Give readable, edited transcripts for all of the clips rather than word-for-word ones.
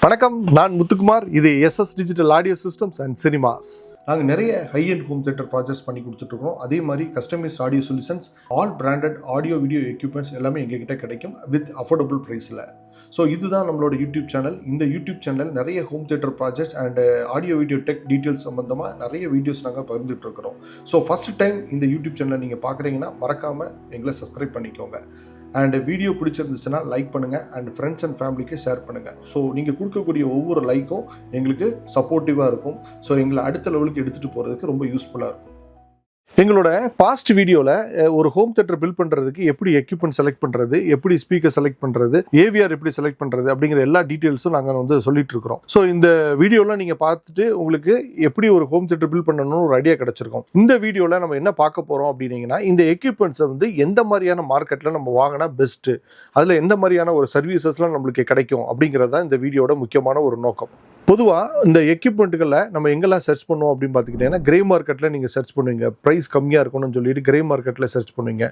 வணக்கம், நான் முத்துக்குமார். இது SS digital audio systems and cinemas. நாங்கள் நிறைய high and home theatre projects பண்ணி கொடுத்துட்ருக்கோம். அதே மாதிரி customised audio solutions, all branded audio video equipments எல்லாமே எங்ககிட்ட கிடைக்கும் வித் அஃபோர்டபுள் ப்ரைஸில். ஸோ இதுதான் நம்மளோட யூடியூப் சேனல். இந்த யூடியூப் சேனல் நிறைய home theatre projects and audio video tech details சம்மந்தமாக நிறைய வீடியோஸ் நாங்கள் பகிர்ந்துட்டுருக்கிறோம். ஸோ ஃபஸ்ட் டைம் இந்த யூடியூப் சேனலை நீங்கள் பார்க்குறீங்கன்னா மறக்காமல் எங்களை சப்ஸ்கிரைப் பண்ணிக்கோங்க. அண்ட் வீடியோ பிடிச்சிருந்துச்சுன்னா லைக் பண்ணுங்கள் அண்ட் ஃப்ரெண்ட்ஸ் அண்ட் ஃபேமிலிக்கு ஷேர் பண்ணுங்கள். ஸோ நீங்கள் கொடுக்கக்கூடிய ஒவ்வொரு லைக்கும் எங்களுக்கு சப்போர்ட்டிவாக இருக்கும். ஸோ எங்களை அடுத்த லெவலுக்கு எடுத்துகிட்டு போகிறதுக்கு ரொம்ப யூஸ்ஃபுல்லாக இருக்கும். எங்களோட பாஸ்ட் வீடியோவில் ஒரு ஹோம் தியேட்டர் பில்ட் பண்ணுறதுக்கு எப்படி எக்யூப்மெண்ட் செலக்ட் பண்ணுறது, எப்படி ஸ்பீக்கர் செலக்ட் பண்ணுறது, ஏவிஆர் எப்படி செலக்ட் பண்ணுறது அப்படிங்கிற எல்லா டீட்டெயில்ஸும் நாங்கள் சொல்லிட்டு இருக்கிறோம். ஸோ இந்த வீடியோலாம் நீங்கள் பார்த்துட்டு உங்களுக்கு எப்படி ஒரு ஹோம் தியேட்டர் பில்ட் பண்ணணும்னு ஒரு ஐடியா கிடச்சிருக்கும். இந்த வீடியோவில் நம்ம என்ன பார்க்க போகிறோம் அப்படின்னீங்கன்னா, இந்த எக்யூப்மெண்ட்ஸை எந்த மாதிரியான மார்க்கெட்டில் நம்ம வாங்கினா பெஸ்ட்டு, அதில் எந்த மாதிரியான ஒரு சர்வீசஸ்லாம் நம்மளுக்கு கிடைக்கும் அப்படிங்கிறது தான் இந்த வீடியோட முக்கியமான ஒரு நோக்கம். பொதுவாக இந்த எக்யூப்மெண்ட்டுகளை நம்ம எங்கெல்லாம் சர்ச் பண்ணுவோம் அப்படின்னு பார்த்துக்கிட்டிங்கன்னா, கிரே மார்க்கெட்டில் நீங்கள் சர்ச் பண்ணுவீங்க. ப்ரைஸ் கம்மியாக இருக்கணும்னு சொல்லிட்டு கிரே மார்க்கெட்டில் சர்ச் பண்ணுவீங்க.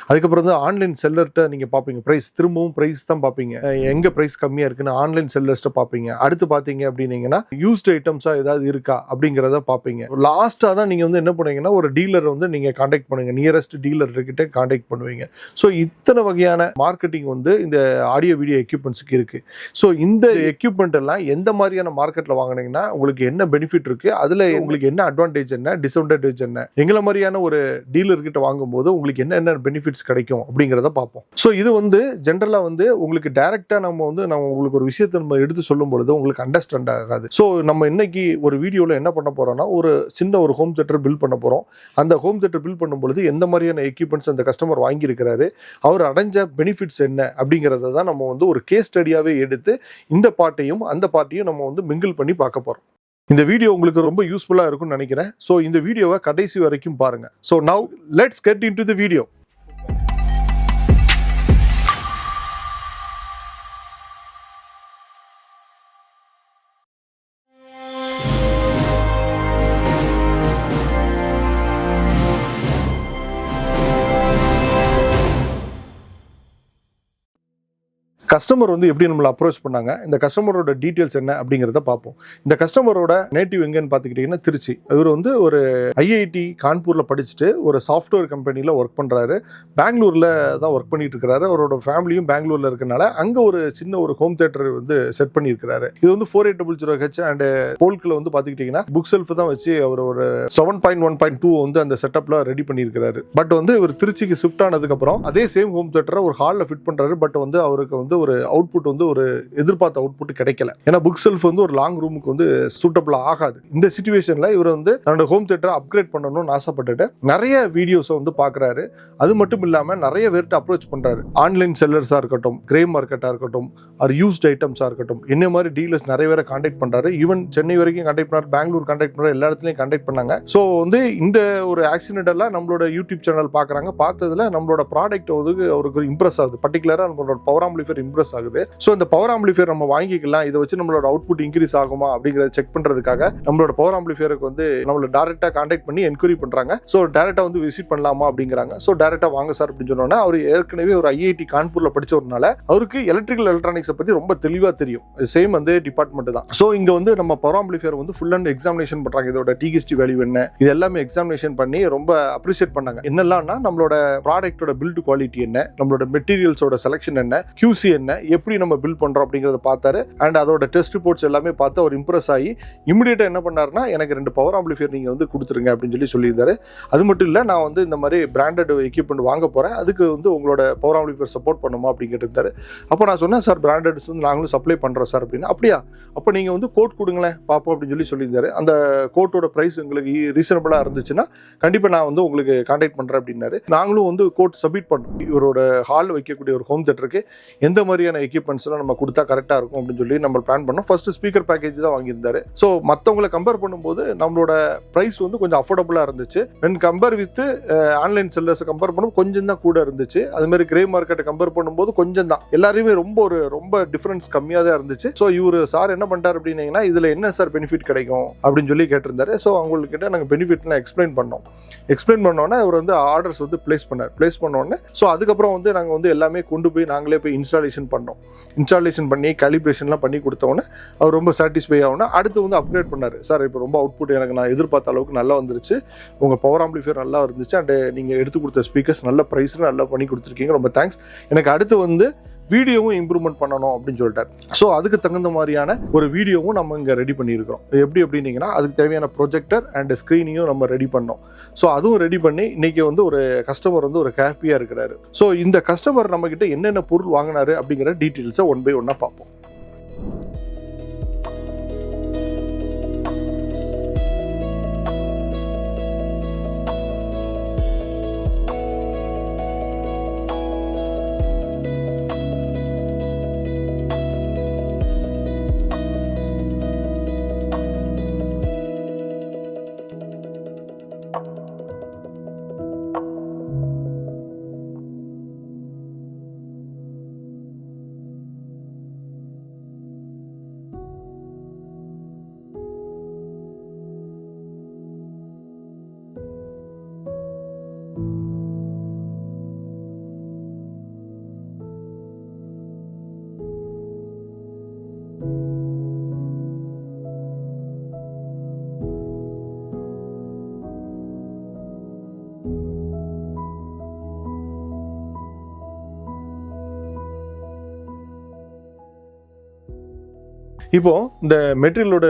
அதுக்கப்புறம் ஆன்லைன் செல்லர்கிட்ட நீங்கள் பார்ப்பீங்க. திரும்பவும் ப்ரைஸ் தான் பார்ப்பீங்க. எங்கே ப்ரைஸ் கம்மியாக இருக்குன்னு ஆன்லைன் செல்லர்ஸ்ட்டை பார்ப்பீங்க. அடுத்து பார்த்தீங்க அப்படின்னீங்கன்னா, யூஸ்ட் ஐட்டம்ஸாக ஏதாவது இருக்கா அப்படிங்கிறத பார்ப்பீங்க. லாஸ்ட்டாக தான் நீங்கள் என்ன பண்ணுவீங்கன்னா, ஒரு டீலரை நீங்கள் காண்டாக்ட் பண்ணுவீங்க. நியரஸ்ட் டீலர்கிட்ட காண்டாக்ட் பண்ணுவீங்க. ஸோ இத்தனை வகையான மார்க்கெட்டிங் இந்த ஆடியோ வீடியோ எக்யூப்மெண்ட்ஸுக்கு இருக்குது. ஸோ இந்த எக்யூப்மெண்ட் எல்லாம் எந்த மாதிரியான மார்க்கெட்டில் வாங்கினீங்கன்னா உங்களுக்கு என்ன பெனிஃபிட் இருக்குது, அதில் உங்களுக்கு என்ன அட்வான்டேஜ், என்ன டிஸ்அட்வான்டேஜ், என்ன எங்களை மாதிரியான ஒரு டீலர்கிட்ட வாங்கும்போது உங்களுக்கு என்ன பெனிஃபிட்ஸ் கிடைக்கும் அப்படிங்கிறத பார்ப்போம். ஸோ இது ஜென்ரலாக உங்களுக்கு டைரெக்டாக நம்ம உங்களுக்கு ஒரு விஷயத்தை நம்ம எடுத்து சொல்லும் பொழுது உங்களுக்கு அண்டர்ஸ்டாண்ட் ஆகாது. ஸோ நம்ம இன்னைக்கு ஒரு வீடியோவில் என்ன பண்ண போகிறோம்னா, ஒரு சின்ன ஒரு ஹோம் தியேட்டர் பில்ட் பண்ண போகிறோம். அந்த ஹோம் தியேட்டர் பில்ட் பண்ணும்பொழுது எந்த மாதிரியான எக்யூப்மெண்ட்ஸ் அந்த கஸ்டமர் வாங்கியிருக்கிறாரு, அவர் அடைஞ்ச பெனிஃபிட்ஸ் என்ன அப்படிங்கிறத தான் நம்ம ஒரு கேஸ் ஸ்டடியாகவே எடுத்து இந்த பார்ட்டையும் அந்த பார்ட்டையும் நம்ம மிங்கிள் பண்ணி பார்க்க போகிறோம். இந்த வீடியோ உங்களுக்கு ரொம்ப யூஸ்ஃபுல்லாக இருக்கும்னு நினைக்கிறேன். ஸோ இந்த வீடியோவை கடைசி வரைக்கும் பாருங்க. So now let's get into the video. Customer எப்படி நம்மளை அப்ரோச் பண்ணாங்க, இந்த கஸ்டமரோட டீட்டெயில்ஸ் என்ன அப்படிங்கிறத பார்ப்போம். இந்த கஸ்டமரோட நேட்டிவ் எங்கன்னு பார்த்துக்கிட்டிங்கன்னா திருச்சி. இவர் ஒரு ஐஐடி கான்பூரில் படிச்சுட்டு ஒரு சாஃப்ட்வேர் கம்பெனியில் ஒர்க் பண்ணுறாரு. பெங்களூரில் தான் ஒர்க் பண்ணிட்டு இருக்கிறாரு. அவரோட ஃபேமிலியும் பெங்களூரில் இருக்கனால அங்கே ஒரு சின்ன ஒரு ஹோம் தியேட்டர் செட் பண்ணியிருக்கிறாரு. இது 4800H அண்ட் போல்கில் பார்த்துக்கிட்டிங்கன்னா புக் செல்ஃப் தான் வச்சு அவர் ஒரு 7.1.2 அந்த செட்டப்பில் ரெடி பண்ணியிருக்கிறாரு. பட் இவர் திருச்சிக்கு ஷிஃப்ட் ஆனதுக்கப்புறம் அதே சேம் ஹோம் தியேட்டரை ஒரு ஹாலில் ஃபிட் பண்ணுறாரு. பட் அவருக்கு ஒரு அவுட்புட் ஒரு எதிர்பார்த்த அவுட்புட் கிடைக்கல. ஏன்னா புக் செல்ஃப் ஒரு லாங் ரூமுக்கு சூட்டபிள் ஆகாது. இந்த சிச்சுவேஷன்ல இவர் தன்னோட ஹோம் தியேட்டரை அப்கிரேட் பண்ணணும்னு ஆசைப்பட்டுட்டு நிறைய வீடியோஸை பார்க்குறாரு. அது மட்டும் இல்லாமல் நிறைய பேர்கிட்ட அப்ரோச் பண்றாரு. ஆன்லைன் செல்லர்ஸா இருக்கட்டும், கிரே மார்க்கெட்டா இருக்கட்டும், ஆர் யூஸ்ட் ஐட்டம்ஸா இருக்கட்டும், என்ன மாதிரி டீலர்ஸ் நிறைய பேரை கான்டாக்ட் பண்றாரு. ஈவன் சென்னை வரைக்கும் கான்டாக்ட் பண்ணாரு, பெங்களூர் கான்டாக்ட் பண்ணாரு, எல்லா இடத்துலையும் கான்டாக்ட் பண்ணாங்க. ஸோ இந்த ஒரு ஆக்சிடென்ட் எல்லாம் நம்மளோட யூடியூப் சேனல் பார்க்குறாங்க. பார்த்ததுல நம்மளோட ப்ராடக்ட் அவருக்கு இம்ப்ரெஸ் ஆகுது. பர்டிகுலரா நம்மளோட பவர் ஆம்பிளிஃபையர் இம்ப்ரெஸ் ஆகுது. ஸோ இந்த பவர் ஆம்பிளிஃபையர் நம்ம வாங்கிக்கலாம், இதை வச்சு நம்மளோட அவுட்புட் இன்க்ரீஸ் ஆகுமா அப்படிங்கிறத செக் பண்றதுக்காக நம்மளோட பவர் ஆம்பிளிஃபையருக்கு நம்மள டைரக்டா கான்டாக்ட் பண்ணி என்கொயரி பண்றாங்க. ஸோ டைரக்டா விசிட் பண்ணலாமா அப்படிங்கிறாங்க. ஸோ டைரக்டா வாங்க சார் அப்படின்னு சொன்னோன்னா, அவர் ஏற்கனவே ஒரு ஐஐடி கான்பூர்ல படிச்சவர்னால அவருக்கு எலக்ட்ரிக்கல் எலக்ட்ரானிக்ஸ் பத்தி ரொம்ப தெளிவா தெரியும். சேம் டிபார்ட்மெண்ட் தான். ஸோ இங்க நம்ம power amplifier full and examination பண்றாங்க. இதோட டிஎஸ்டி வேல்யூ என்ன, இது எல்லாமே எக்ஸாமினேஷன் பண்ணி ரொம்ப அப்ரிஷியேட் பண்ணாங்க. என்னெல்லாம்னா நம்மளோட ப்ராடக்ட்டோட பில்ட் குவாலிட்டி என்ன, நம்மளோட மெட்டீரியல்ஸோட செலக்ஷன் என்ன, QC என்ன, எப்படி நம்ம பில்ட் பண்றோம் அப்படிங்கறத பார்த்தாரு. அண்ட் அதோட டெஸ்ட் ரிப்போர்ட்ஸ் எல்லாமே பார்த்து அவர் இம்ப்ரெஸ் ஆகி இமிடியேட்டா என்ன பண்ணாருன்னா, எனக்கு 2 பவர் ஆம்பிளிஃபையர் நீங்க கொடுத்துருங்க அப்படின்னு சொல்லியிருந்தாரு. அது மட்டும் இல்ல, நான் இந்த மாதிரி பிராண்டட் எக்யூப்மெண்ட் வாங்க போறேன், அதுக்கு உங்களோட பவர் ஆம்பிளிஃபையர் சப்போர்ட் பண்ணுமா அப்படின்னு கேட்டிருந்தாரு. அப்போ நான் சொன்னேன், சார் பிராண்டட்ஸ் நாங்களும் சப்ளை பண்றோம் சார் அப்படின்னு. அப்படியா, அப்போ நீங்க கோட் கொடுங்களேன் பார்ப்போம் அப்படின்னு சொல்லியிருந்தாரு. அந்த கோட்டோட பிரைஸ் உங்களுக்கு ரீசனபிளா இருந்துச்சுன்னா கண்டிப்பா நான் உங்களுக்கு கான்டாக்ட் பண்றேன் அப்படின்னாரு. நாங்களும் கோட் சப்மிட் பண்ணோம். இவரோட ஹால் வைக்கக்கூடிய ஒரு ஹோம் தியேட்டருக்கு எந்த மாதிரியான எக்யூப்மெண்ட்ஸ் நம்ம கொடுத்தா கரெக்டா இருக்கும் அப்படின்னு சொல்லி நம்ம பிளான் பண்ணோம். ஃபர்ஸ்ட் ஸ்பீக்கர் பேக்கேஜ் தான் வாங்கியிருந்தாரு. ஸோ மற்றவங்களை கம்பேர் பண்ணும்போது நம்மளோட பிரைஸ் கொஞ்சம் அஃபோர்டபுளா இருந்துச்சு. When compare with online sellers compare பண்ணும் கொஞ்சம் தான் கூட இருந்துச்சு. அது மாதிரி கிரே மார்க்கெட்டை கம்பேர் பண்ணும்போது கொஞ்சம் தான், எல்லாருமே ரொம்ப டிஃபரன்ஸ் கம்மியாக தான் இருந்துச்சு. ஸோ இவர் சார் என்ன பண்ணிட்டார் அப்படின்னீங்கன்னா, இதுல என்ன சார் பெனிஃபிட் கிடைக்கும் அப்படின்னு சொல்லி கேட்டிருந்தாரு. ஸோ அவங்கக்கிட்ட நாங்கள் பெனிஃபிட்லாம் எக்ஸ்பிளைன் பண்ணோம். எக்ஸ்பிளைன் பண்ணோன்னா இவர் ஆர்டர்ஸ் பிளேஸ் பண்ணார். பிளேஸ் பண்ணோன்னே ஸோ அதுக்கப்புறம் நாங்கள் எல்லாமே கொண்டு போய் நாங்களே போய் இன்ஸ்டாலேஷன் பண்ணோம். இன்ஸ்டாலேஷன் பண்ணி கேலிப்ரேஷன்லாம் பண்ணி கொடுத்தோன்னே அவர் ரொம்ப சாட்டிஸ்ஃபை ஆகுனா அடுத்து வந்து அப்கிரேட் பண்ணார். சார் இப்போ ரொம்ப அவுட்புட் எனக்கு நான் எதிர்பார்த்த அளவுக்கு நல்லா வந்துருச்சு, உங்கள் பவர் ஆம்பிளிஃபையர் நல்லா இருந்துச்சு, அண்ட் நீங்கள் எடுத்து கொடுத்த ஸ்பீக்கர்ஸ் நல்ல ப்ரைஸில் நல்லா பண்ணி கொடுத்துருக்கீங்க, ரொம்ப தேங்க்ஸ், எனக்கு அடுத்து வந்து வீடியோவும் இம்ப்ரூவ்மெண்ட் பண்ணணும் அப்படின்னு சொல்லிட்டார். ஸோ அதுக்கு தகுந்த மாதிரியான ஒரு வீடியோவும் நம்ம இங்கே ரெடி பண்ணியிருக்கிறோம். எப்படி அப்படின்னீங்கன்னா அதுக்கு தேவையான ப்ரொஜெக்டர் அண்ட் ஸ்க்ரீனையும் நம்ம ரெடி பண்ணோம். ஸோ அதுவும் ரெடி பண்ணி இன்னைக்கு வந்து ஒரு கஸ்டமர் வந்து ஒரு ஹாப்பியாக இருக்கிறாரு. ஸோ இந்த கஸ்டமர் நம்மக்கிட்ட என்னென்ன பொருள் வாங்கினாரு அப்படிங்கிற டீட்டெயில்ஸை ஒன் பை ஒன்னாக பார்ப்போம். இப்போ இந்த மெட்டீரியலோட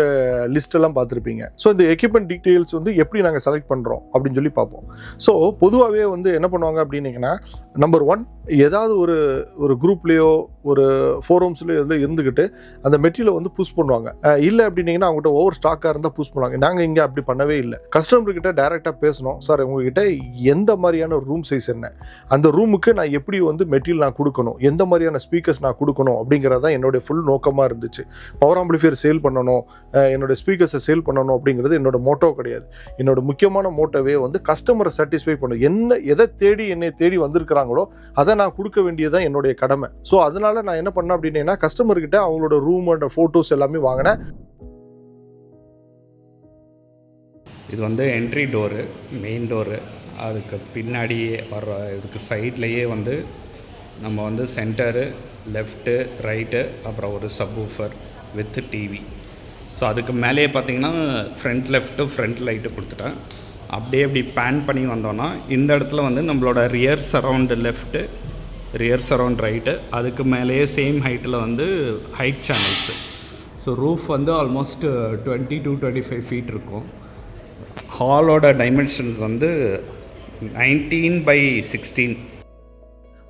லிஸ்ட் எல்லாம் பார்த்துருப்பீங்க. ஸோ இந்த எக்யூப்மெண்ட் டீட்டெயில்ஸ் வந்து எப்படி நாங்கள் செலக்ட் பண்ணுறோம் அப்படின்னு சொல்லி பார்ப்போம். ஸோ பொதுவாகவே வந்து என்ன பண்ணுவாங்க அப்படின்னீங்கன்னா, நம்பர் 1 ஏதாவது ஒரு குரூப்லேயோ ஒரு ஃபோரம்ஸ்லையோ இதில் இருந்துக்கிட்டு அந்த மெட்டீரியலை வந்து புஷ் பண்ணுவாங்க. இல்லை அப்படின்னீங்கன்னா அவங்ககிட்ட ஓவர் ஸ்டாக்காக இருந்தால் புஷ் பண்ணுவாங்க. நாங்கள் இங்கே அப்படி பண்ணவே இல்லை. கஸ்டமர்கிட்ட டைரெக்டாக பேசணும். சார் உங்ககிட்ட எந்த மாதிரியான ரூம் சைஸ் என்ன, அந்த ரூமுக்கு நான் எப்படி வந்து மெட்டீரியல் நான் கொடுக்கணும், எந்த மாதிரியான ஸ்பீக்கர்ஸ் நான் கொடுக்கணும் அப்படிங்கிறது தான் என்னுடைய ஃபுல் நோக்கமாக இருந்துச்சு. பவர் ஆம்பிளிஃபையர் சேல் பண்ணணும், என்னோட ஸ்பீக்கர்ஸை சேல் பண்ணணும் அப்படிங்கிறது என்னோட மோட்டோ கிடையாது. என்னோட முக்கியமான மோட்டோவே வந்து கஸ்டமரை சாட்டிஸ்ஃபை பண்ணணும். எதை தேடி என்னை தேடி வந்திருக்கிறாங்களோ அதை நான் கொடுக்க வேண்டியதுதான் என்னுடைய கடமை. ஸோ அதனால நான் என்ன பண்ணேன் அப்படின்னா, கஸ்டமர்கிட்ட அவங்களோட ரூம் அண்ட் ஃபோட்டோஸ் எல்லாமே வாங்கினேன். இது வந்து என்ட்ரி டோரு, மெயின் டோரு. அதுக்கு பின்னாடியே வர இதுக்கு சைட்லேயே வந்து நம்ம வந்து சென்டரு, லெஃப்ட்டு, ரைட்டு, அப்புறம் ஒரு சப்வூஃபர் வித் டிவி. ஸோ அதுக்கு மேலேயே பார்த்தீங்கன்னா ஃப்ரண்ட் லெஃப்ட்டு, ஃப்ரண்ட் லைட்டு கொடுத்துட்டேன். அப்படியே அப்படி பேன் பண்ணி வந்தோன்னா இந்த இடத்துல வந்து நம்மளோட rear surround left, rear surround right, அதுக்கு மேலேயே சேம் ஹைட்டில் வந்து ஹைட் சேனல்ஸு. ஸோ ரூஃப் வந்து ஆல்மோஸ்ட் 20 to 25 ஃபீட் இருக்கும். ஹாலோட டைமென்ஷன்ஸ் வந்து 19/16.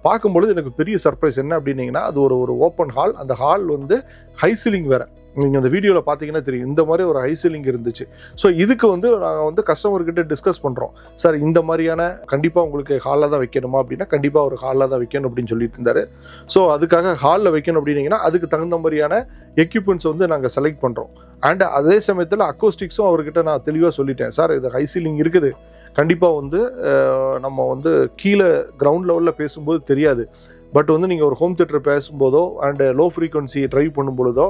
பார்க்கும்பொழுது எனக்கு பெரிய சர்ப்ரைஸ் என்ன அப்படின்னீங்கன்னா, அது ஒரு ஓப்பன் ஹால். அந்த ஹால் வந்து ஹை சீலிங் வேறு. நீங்கள் அந்த வீடியோவில் பார்த்தீங்கன்னா தெரியும், இந்த மாதிரி ஒரு ஹை சீலிங் இருந்துச்சு. ஸோ இதுக்கு வந்து நாங்கள் வந்து கஸ்டமர்கிட்ட டிஸ்கஸ் பண்ணுறோம். சார் இந்த மாதிரியான கண்டிப்பாக உங்களுக்கு ஹாலில் தான் வைக்கணுமா அப்படின்னா, கண்டிப்பாக ஒரு ஹாலில் தான் வைக்கணும் அப்படின்னு சொல்லிட்டு இருந்தார். ஸோ அதுக்காக ஹாலில் வைக்கணும் அப்படின்னீங்கன்னா அதுக்கு தகுந்த மாதிரியான எக்யூப்மெண்ட்ஸ் வந்து நாங்கள் செலக்ட் பண்ணுறோம். அண்ட் அதே சமயத்தில் அக்கோஸ்டிக்ஸும் அவர்கிட்ட நான் தெளிவாக சொல்லிட்டேன். சார் இது ஹை சீலிங் இருக்குது, கண்டிப்பாக வந்து நம்ம வந்து கீழே கிரவுண்ட் லெவலில் பேசும்போது தெரியாது, பட் வந்து நீங்கள் ஒரு ஹோம் தியேட்டர் பேசும்போதோ அண்ட் லோ ஃப்ரீக்வன்சி ட்ரைவ் பண்ணும் பொழுதோ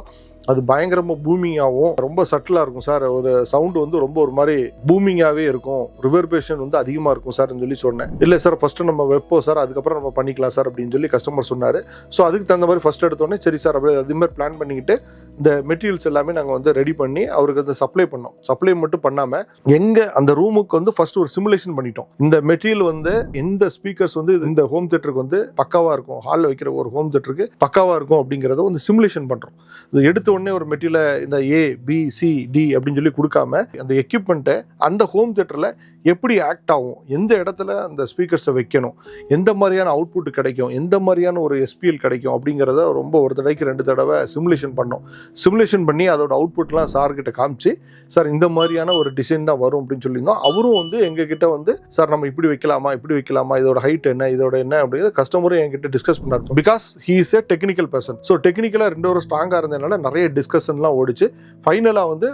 அது பயங்கரமாக பூமிங்காகவும் ரொம்ப சட்டிலாக இருக்கும் சார். ஒரு சவுண்டு வந்து ரொம்ப ஒரு மாதிரி பூமிங்காகவே இருக்கும், ரிவர்பேஷன் வந்து அதிகமாக இருக்கும் சார்ன்னு சொல்லி சொன்னேன். இல்லை சார் ஃபஸ்ட்டு நம்ம வைப்போம் சார், அதுக்கப்புறம் நம்ம பண்ணிக்கலாம் சார் அப்படின்னு சொல்லி கஸ்டமர் சொன்னார். ஸோ அதுக்கு தகுந்த மாதிரி ஃபஸ்ட் எடுத்தோடனே சரி சார் அப்படியே அதுமாதிரி பிளான் பண்ணிக்கிட்டு இந்த மெட்டீரியல்ஸ் எல்லாமே நாங்கள் வந்து ரெடி பண்ணி அவருக்கு வந்து சப்ளை பண்ணோம். சப்ளை மட்டும் பண்ணாமல் எங்கள் அந்த ரூமுக்கு வந்து ஃபஸ்ட்டு ஒரு சிமுலேஷன் பண்ணிட்டோம். இந்த மெட்டீரியல் வந்து எந்த ஸ்பீக்கர்ஸ் வந்து இந்த ஹோம் தியேட்டருக்கு வந்து பக்காவாக இருக்கும், ஹாலில் வைக்கிற ஒரு ஹோம் தியேட்டருக்கு பக்காவாக இருக்கும் அப்படிங்கிறத வந்து சிமுலேஷன் பண்ணுறோம். இது எடுத்த உடனே ஒரு மெட்டீரியலை இந்த ABCD அப்படின்னு சொல்லி கொடுக்காம அந்த எக்யூப்மெண்ட்டை அந்த ஹோம் தியேட்டரில் எப்படி ஆக்ட் ஆகும், எந்த இடத்துல அந்த ஸ்பீக்கர்ஸை வைக்கணும், எந்த மாதிரியான அவுட்புட் கிடைக்கும், எந்த மாதிரியான ஒரு SPL கிடைக்கும் அப்படிங்கிறத ரொம்ப ஒரு தடவைக்கு 2 தடவை சிமுலேஷன் பண்ணோம். சிமுலேஷன் பண்ணி அதோட அவுட்புட்லாம் சார்கிட்ட காமிச்சு, சார் இந்த மாதிரியான ஒரு டிசைன் தான் வரும் அப்படின்னு சொல்லியிருந்தோம். அவரும் வந்து எங்ககிட்ட வந்து சார் நம்ம இப்படி வைக்கலாமா, இதோட ஹைட் என்ன, இதோட என்ன அப்படிங்கிறது கஸ்டமரும் என்கிட்ட டிஸ்கஸ் பண்ணார். Because he is a technical person. So டெக்னிக்கலாக 2 வரும் ஸ்ட்ராங்காக இருந்ததுனால நிறைய டிஸ்கஷன்லாம் ஓடிச்சு. ஃபைனலாக வந்து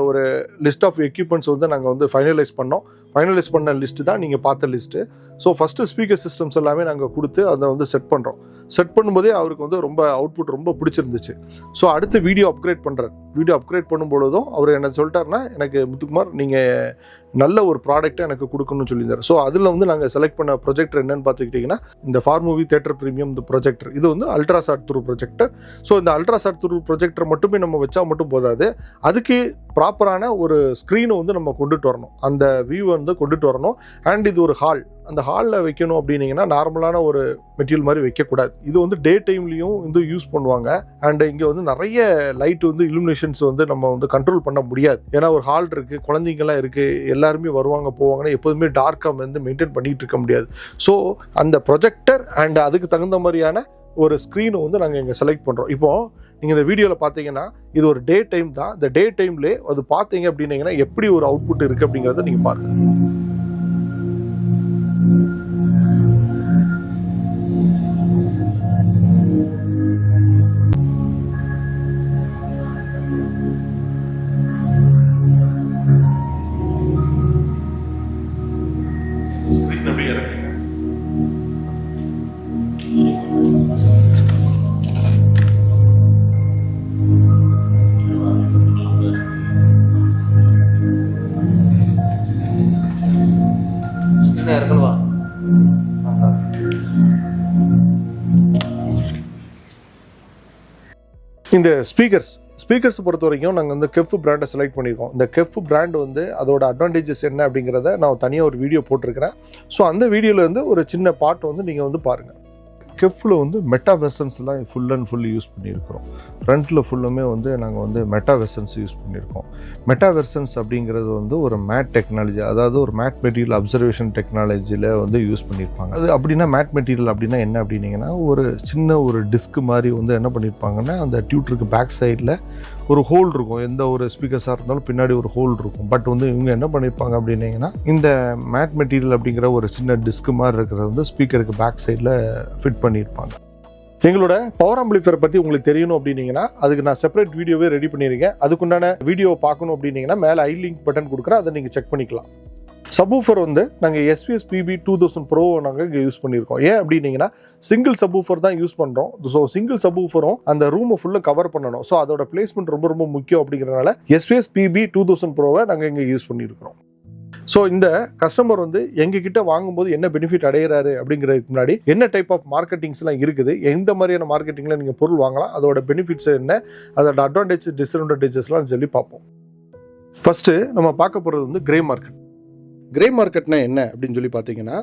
ஒரு லிஸ்ட் ஆஃப் எக்யூப்மெண்ட்ஸ் வந்து நாங்கள் வந்து ஃபைனலைஸ் பண்ணோம். ஃபைனலைஸ் பண்ண லிஸ்ட்டு தான் நீங்கள் பார்த்த list. So first speaker systems எல்லாமே நாங்கள் கொடுத்து அதை வந்து செட் பண்ணுறோம். செட் பண்ணும்போதே அவருக்கு வந்து ரொம்ப அவுட்புட் ரொம்ப பிடிச்சிருந்துச்சு. ஸோ அடுத்து வீடியோ அப்கிரேட் பண்ணுறாரு. வீடியோ அப்கிரேட் பண்ணும்பொழுதும் அவர் என்ன சொல்லிட்டாருன்னா, எனக்கு முத்துக்குமார் நீங்கள் நல்ல ஒரு ப்ராடக்ட்டை எனக்கு கொடுக்கணும்னு சொல்லியிருந்தார். ஸோ அதில் வந்து நாங்கள் செலக்ட் பண்ண ப்ரொஜெக்டர் என்னன்னு பார்த்துக்கிட்டிங்கன்னா, இந்த ஃபார் மூவி தியேட்டர் ப்ரீமியம் இந்த ப்ரொஜெக்டர். இது வந்து அல்ட்ராசாட் த்ரூ ப்ரொஜெக்டர். ஸோ இந்த அல்ட்ராசாட் த்ரூ ப்ரொஜெக்டர் மட்டுமே நம்ம வச்சா மட்டும் போதாது, அதுக்கு ப்ராப்பரான ஒரு ஸ்க்ரீனை வந்து நம்ம கொண்டுட்டு வரணும், அந்த வியூ வந்து கொண்டுட்டு வரணும். அண்ட் இது ஒரு ஹால், அந்த ஹாலில் வைக்கணும் அப்படின்னீங்கன்னா நார்மலான ஒரு மெட்டீரியல் மாதிரி வைக்கக்கூடாது. இது வந்து டே டைம்லையும் வந்து யூஸ் பண்ணுவாங்க. அண்ட் இங்கே வந்து நிறைய லைட் வந்து இலுமினேஷன்ஸ் வந்து நம்ம வந்து கண்ட்ரோல் பண்ண முடியாது. ஏன்னா ஒரு ஹால் இருக்குது, குழந்தைங்கலாம் இருக்குது, எல்லாருமே வருவாங்க போவாங்கன்னா எப்போதுமே டார்க்காக வந்து மெயின்டைன் பண்ணிகிட்டு இருக்க முடியாது. ஸோ அந்த ப்ரொஜெக்டர் அண்ட் அதுக்கு தகுந்த மாதிரியான ஒரு ஸ்க்ரீனை வந்து நாங்கள் இங்கே செலக்ட் பண்ணுறோம். இப்போது நீங்கள் இந்த வீடியோவில் பார்த்தீங்கன்னா இது ஒரு டே டைம் தான். இந்த டே டைம்லேயே அது பார்த்தீங்க அப்படின்னீங்கன்னா எப்படி ஒரு அவுட்புட் இருக்குது அப்படிங்கிறத நீங்கள் பாருங்கள். இந்த ஸ்பீக்கர்ஸ் பொறுத்த வரைக்கும் நாங்கள் வந்து கெஃப் பிராண்டை செலக்ட் பண்ணியிருக்கோம். இந்த கெஃப் பிராண்ட் வந்து அதோட அட்வான்டேஜஸ் என்ன அப்படிங்கிறத நான் தனியாக ஒரு வீடியோ போட்டிருக்கிறேன். ஸோ அந்த வீடியோவில் வந்து ஒரு சின்ன பார்ட் வந்து நீங்கள் வந்து பாருங்கள். கெஃப்பில் வந்து மெட்டா வெர்சன்ஸ்லாம் ஃபுல் அண்ட் ஃபுல் யூஸ் பண்ணியிருக்கிறோம். ஃப்ரண்ட்டில் ஃபுல்லுமே வந்து நாங்கள் வந்து மெட்டா வெர்சன்ஸ் யூஸ் பண்ணியிருக்கோம். மெட்டா வெர்சன்ஸ் அப்படிங்கிறது வந்து ஒரு மேட் டெக்னாலஜி, அதாவது ஒரு மேட் மெட்டீரியல் அப்சர்வேஷன் டெக்னாலஜியில் வந்து யூஸ் பண்ணியிருப்பாங்க. அது அப்படின்னா மேட் மெட்டீரியல் அப்படின்னா என்ன அப்படின்னீங்கன்னா, ஒரு சின்ன ஒரு டிஸ்க் மாதிரி வந்து என்ன பண்ணியிருப்பாங்கன்னா, அந்த டியூட்டருக்கு பேக் சைடில் ஒரு ஹோல் இருக்கும். எந்த ஒரு ஸ்பீக்கர்ஸாக இருந்தாலும் பின்னாடி ஒரு ஹோல் இருக்கும். பட் வந்து இவங்க என்ன பண்ணியிருப்பாங்க அப்படின்னீங்கன்னா, இந்த மேட் மெட்டீரியல் அப்படிங்கிற ஒரு சின்ன டிஸ்க் மாதிரி இருக்கிறது வந்து ஸ்பீக்கருக்கு பேக் சைடில் ஃபிட் பண்ணியிருப்பாங்க. எங்களோட பவர் ஆம்பிளிஃபையர் பற்றி உங்களுக்கு தெரியணும் அப்படின்னீங்கன்னா அதுக்கு நான் செப்பரேட் வீடியோவே ரெடி பண்ணியிருக்கேன். அதுக்குண்டான வீடியோ பார்க்கணும் அப்படின்னீங்கன்னா மேலே ஐ லிங்க் பட்டன் கொடுக்குறேன், அதை நீங்கள் செக் பண்ணிக்கலாம். சப்வூஃபர் வந்து நாங்கள் SPS PB 2000 Pro நாங்கள் இங்கே யூஸ் பண்ணியிருக்கோம். ஏன் அப்படின்னீங்கன்னா சிங்கிள் சப்வூஃபர் தான் யூஸ் பண்ணுறோம். ஸோ சிங்கிள் சப்வூஃபரும் அந்த ரூமை ஃபுல்லாக கவர் பண்ணணும். ஸோ அதோட பிளேஸ்மெண்ட் ரொம்ப ரொம்ப முக்கியம். அப்படிங்கிறதுனால SPS PB 2000 Pro-வை நாங்கள் இங்கே யூஸ் பண்ணியிருக்கிறோம். ஸோ இந்த கஸ்டமர் வந்து எங்ககிட்ட வாங்கும்போது என்ன பெனிஃபிட் அடைகிறாரு அப்படிங்கிறதுக்கு முன்னாடி என்ன டைப் ஆஃப் மார்க்கெட்டிங்ஸ்லாம் இருக்குது, எந்த மாதிரியான மார்க்கெட்டிங்கில் நீங்கள் பொருள் வாங்கலாம், அதோட பெனிஃபிட்ஸ் என்ன, அதோட அட்வான்டேஜ் டிஸ்அட்வான்டேஜஸ்லாம் சொல்லி பார்ப்போம். ஃபர்ஸ்ட்டு நம்ம பார்க்க போகிறது வந்து கிரே மார்க்கெட். கிரே மார்க்கெட்னா என்ன அப்படின்னு சொல்லி பார்த்தீங்கன்னா,